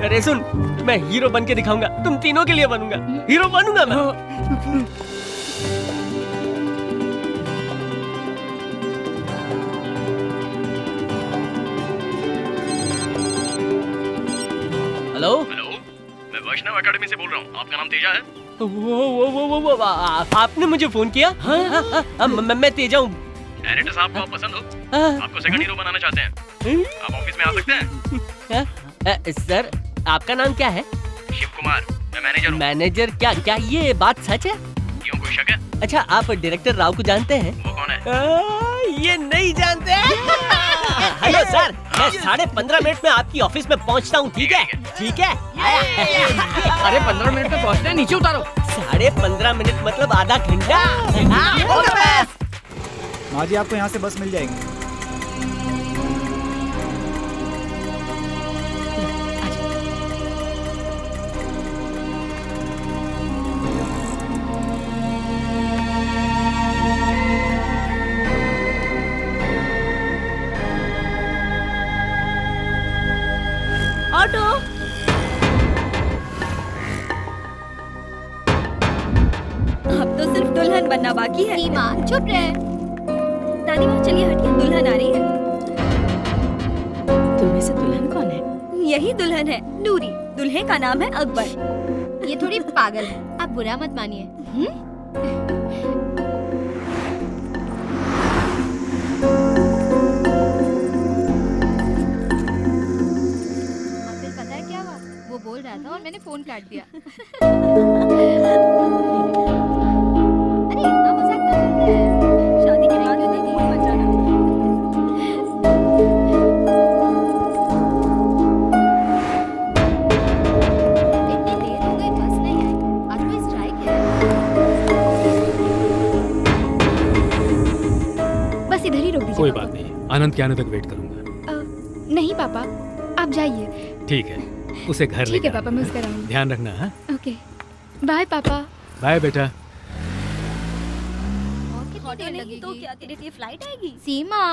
अरे सुन, मैं हीरो बन के दिखाऊंगा, तुम तीनों के लिए बनूंगा, हीरो बनूंगा मैं। हेलो मैं वैष्णव एकेडमी से बोल रहा हूँ। आपका नाम तेजा है? वो आपने मुझे फोन किया? हाँ, मैं तेजा हूँ। डायरेक्टर साहब को आप पसंद हो? आपको सेकंड हीरो बनाना चाहते हैं? आप ऑफिस में आ सकते हैं? सर, आपका नाम क्या है? शिव कुमार, मैं मैनेजर हूँ। मैनेजर? क्या ये बात सच है? क्यों, कोई शक है? अच्छा, आप डायरेक्टर राव को जानते हैं? वो कौन है? ये नहीं जानते। हेलो सर, मैं 15.5 मिनट में आपकी ऑफिस में पहुंचता हूँ, ठीक है? ठीक है? अरे 15 मिनट में पहुंचना है, नीचे उतारो। 15.5 मिनट मतलब आधा घंटा। माँ जी, आपको यहाँ से बस मिल जाएगी। ऑटो। अब तो सिर्फ दुल्हन बनना बाकी है। सीमा, चुप रहे। दादी माँ, चलिए हटिए, दुल्हन आ रही है। तुम में से दुल्हन कौन है? यही दुल्हन है, नूरी। दुल्हे का नाम है अकबर। ये थोड़ी पागल है, आप बुरा मत मानिए। फिर पता है क्या हुआ? वो बोल रहा था और मैंने फोन काट दिया। अरे इतना मजाक ना करते हैं। शादी के बाद उन्हें नहीं बचाना। इतनी देर हो गई, बस नहीं आई। आज कोई स्ट्राइक है? बस इधर ही रोक दीजिए। कोई बात नहीं, आनंद के आने तक वेट करूंगा। नहीं पापा, आप जाइए। ठीक है, उसे घर ले ठीक है पापा, मैं उसका रहूंगी। ध्यान रखना। हाँ, ओके, बाय पापा। बाय बेटा। ऑटो नहीं तो क्या तेरे लिए फ्लाइट आएगी? सीमा।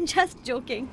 Just joking.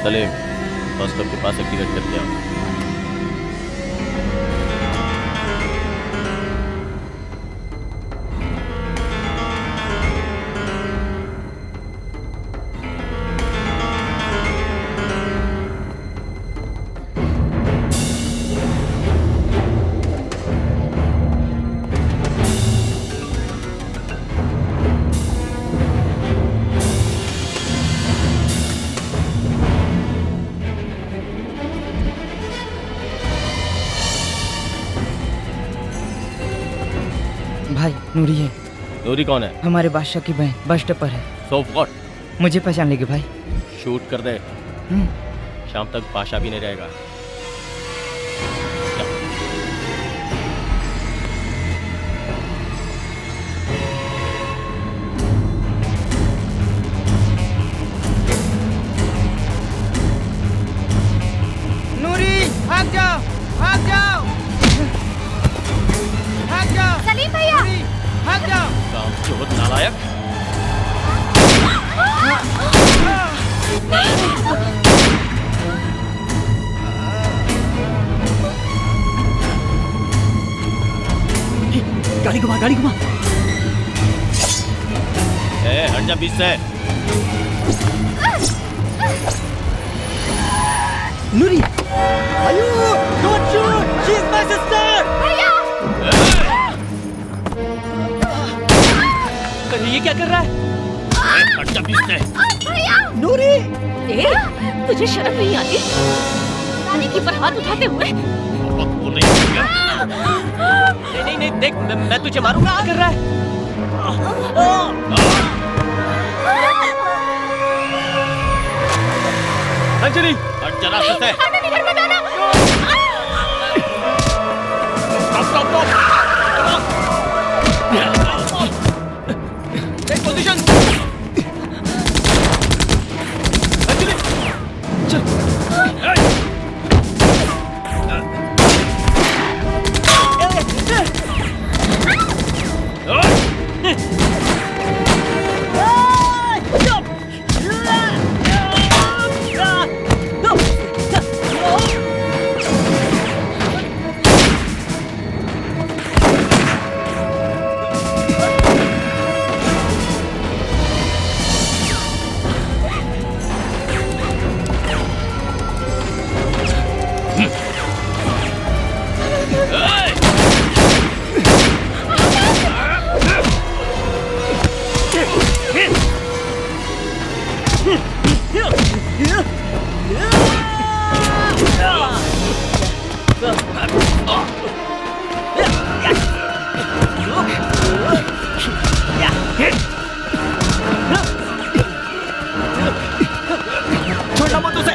Salim, bus stop के पास एक टिकट करके आओ। भाई, नूरी है। नूरी कौन है? हमारे बादशाह की बहन, बस स्टॉप पर है। So what? मुझे पहचान लेगी भाई। शूट कर दे, शाम तक पाशा भी नहीं रहेगा। नूरी, भाग जाओ, भाग जाओ, भाग जाओ। सलीम भैया, भाग जाओ। कामचोर नालायक। गाड़ी घुमा, गाड़ी घुमा। हट जा बीच से। नूरी, आयु, don't shoot. She's my sister! भैया! अरे ये क्या कर रहा है? भैया! नूरी! ए, तुझे शर्म नहीं आती? रानी की पर हाथ उठाते हुए? नहीं नहीं देख मैं तुझे मारूंगा। क्या कर रहा है? अंजलि हट जरा से। Stop take position. अंजलि चल। छोटा मत उसे।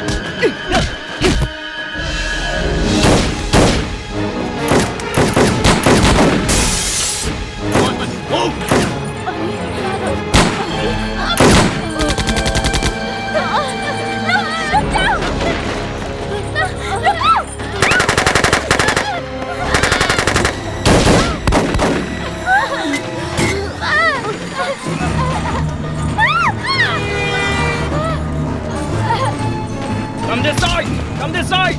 Come this side! Come this side!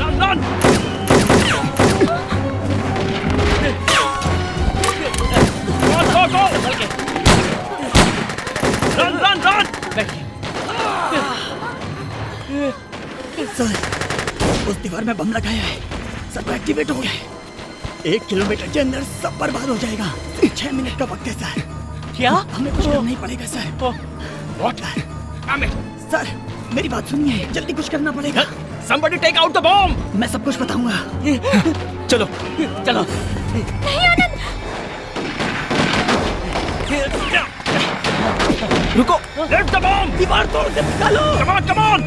Run, run! Go, go, go! Run, run, run! Sir, उस दीवार में बम लगाया है। सब एक्टिवेट हो गया है। 1 किलोमीटर के अंदर सब बर्बाद हो जाएगा। 6 मिनट का वक्त है सर। क्या? हमें कुछ करना ही पड़ेगा सर। What? सर, मेरी बात सुनिए, जल्दी कुछ करना पड़ेगा। Somebody take out the bomb! मैं सब कुछ बताऊंगा। चलो, चलो। नहीं आनंद! रुको! Let the bomb! दीवार तोड़ के निकालो! Come on, come on!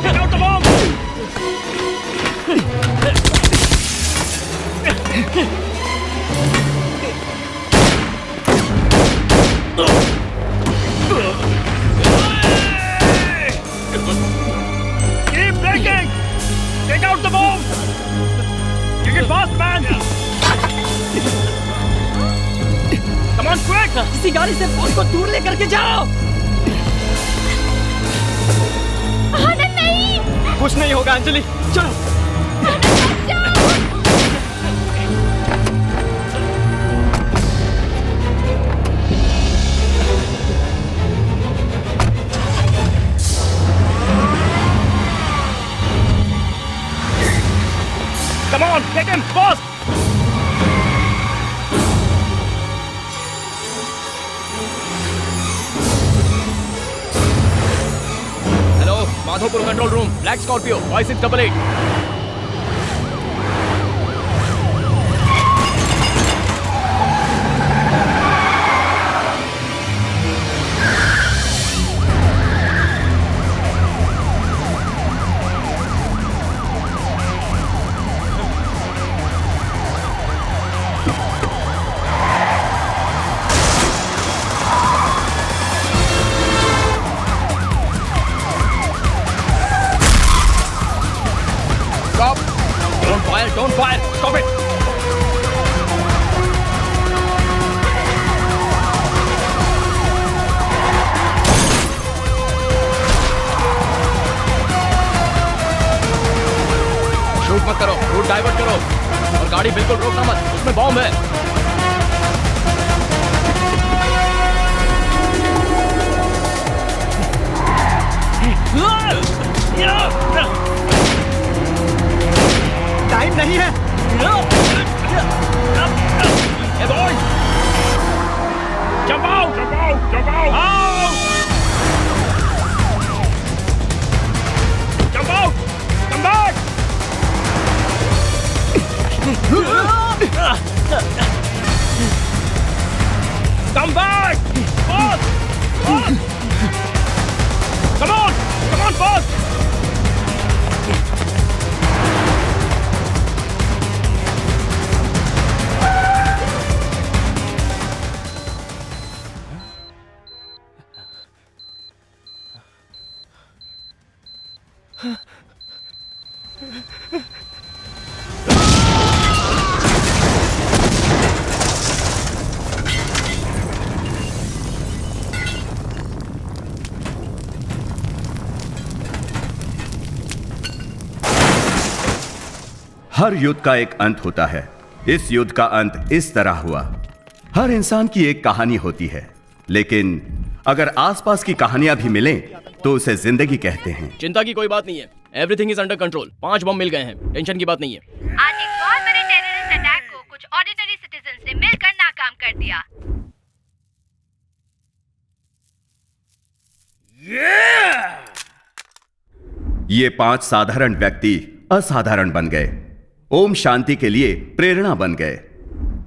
Take out the bomb! Keep breaking! Take out the bomb! Take it fast, man! Come on, quick! किसी गाड़ी से फोन को दूर लेकर के जाओ। आनंद नहीं! कुछ नहीं होगा अंजलि, चलो। Come on, get him fast! Hello, Madhopur control room, Black Scorpio, 5688. Don't fire! Stop it! Route divert करो और गाड़ी बिल्कुल रोकना मत, उसमें बॉम्ब है। टाइम नहीं है। Hey boys! Jump out! Jump out! Jump out! Out! Jump out! Come back! Come back! Boss! Boss! Come on! Come on, boss! हर युद्ध का एक अंत होता है। इस युद्ध का अंत इस तरह हुआ। हर इंसान की एक कहानी होती है, लेकिन अगर आसपास की कहानियां भी मिलें तो उसे जिंदगी कहते हैं। चिंता की कोई बात नहीं है, एवरीथिंग इज अंडर कंट्रोल। 5 बम मिल गए हैं, टेंशन की बात नहीं है। आज एक बहुत बड़े टेररिस्ट अटैक को कुछ ऑर्डिनरी सिटीजन ने मिलकर नाकाम कर दिया। ये 5 साधारण व्यक्ति असाधारण बन गए, ओम शांति के लिए प्रेरणा बन गए।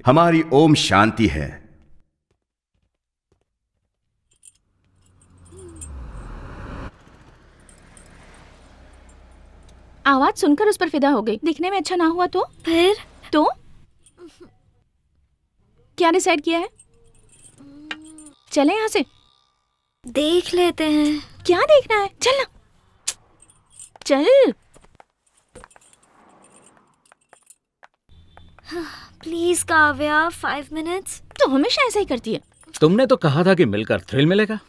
हमारी ओम शांति है। आवाज सुनकर उस पर फिदा हो गई। दिखने में अच्छा ना हुआ तो फिर तो क्या डिसाइड किया है? चले यहाँ से, देख लेते हैं। क्या देखना है? चल ना, चल। Please Kavya, 5 minutes. तो हमेशा ऐसा ही करती है। तुमने तो कहा था कि मिलकर थ्रिल मिलेगा,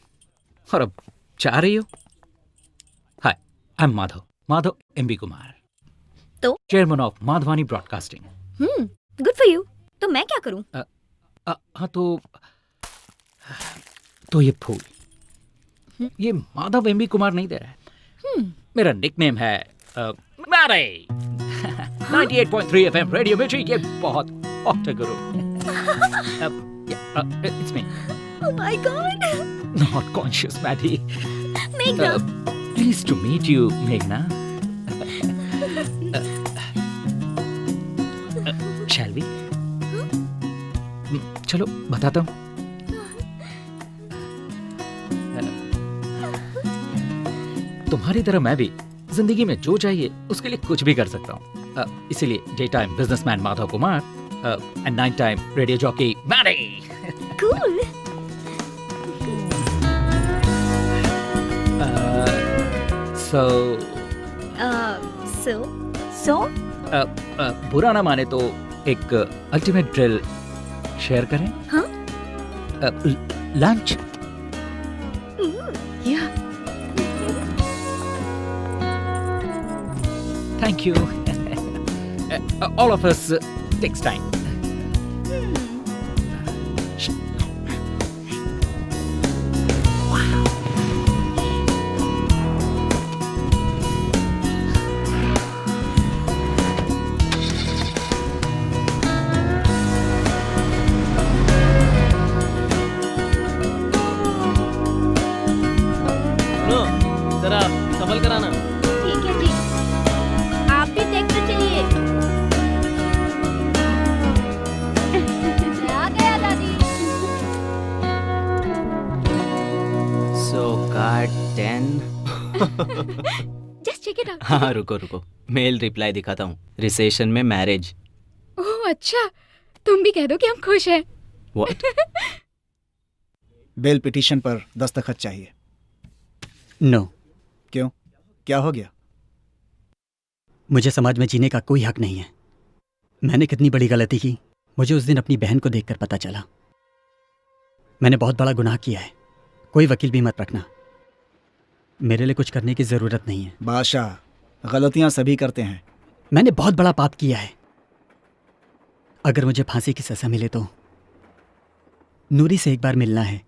और अब चाह रही हो। Hi, I am Madhav MB Kumar, तो chairman of Madhavani broadcasting. Good for you. तो मैं क्या करूं? हाँ तो ये फूल, ये माधव एमबी कुमार नहीं दे रहा है। मेरा निकनेम है मैरे। 98.3 FM रेडियो मिर्ची, ये बहुत हॉट है गुरु। It's me. Oh my God. Not conscious, Maddie. Meghna. Pleased to meet you, Meghna. Shall we? चलो बताता हूँ। तुम्हारी तरह मैं भी जिंदगी में जो चाहिए उसके लिए कुछ भी कर सकता हूँ। इसीलिए day time businessman Madhav Kumar and night time radio jockey Mary. Cool. So? बुरा ना माने तो एक अल्टीमेट ड्रिल शेयर करें? हाँ? Lunch? Yeah. Thank you. All of us takes time. जरा सफल कराना। ठीक है जी, आप भी देखते चलिए। आ गया दादी। So card 10. Just check it out. हाँ रुको, मेल रिप्लाई दिखाता हूँ। रिसेशन में मैरिज। ओह अच्छा, तुम भी कह दो कि हम खुश हैं। What? बेल पिटीशन पर दस्तखत चाहिए। नो। क्यों, क्या हो गया? मुझे समाज में जीने का कोई हक नहीं है। मैंने कितनी बड़ी गलती की, मुझे उस दिन अपनी बहन को देखकर पता चला। मैंने बहुत बड़ा गुनाह किया है। कोई वकील भी मत रखना, मेरे लिए कुछ करने की जरूरत नहीं है। बादशाह, गलतियां सभी करते हैं, मैंने बहुत बड़ा पाप किया है। अगर मुझे फांसी की सजा मिले तो नूरी से एक बार मिलना है।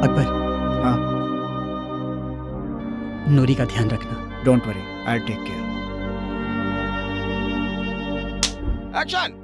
अकबर। हाँ। नूरी का ध्यान रखना। Don't worry, I take care. Action.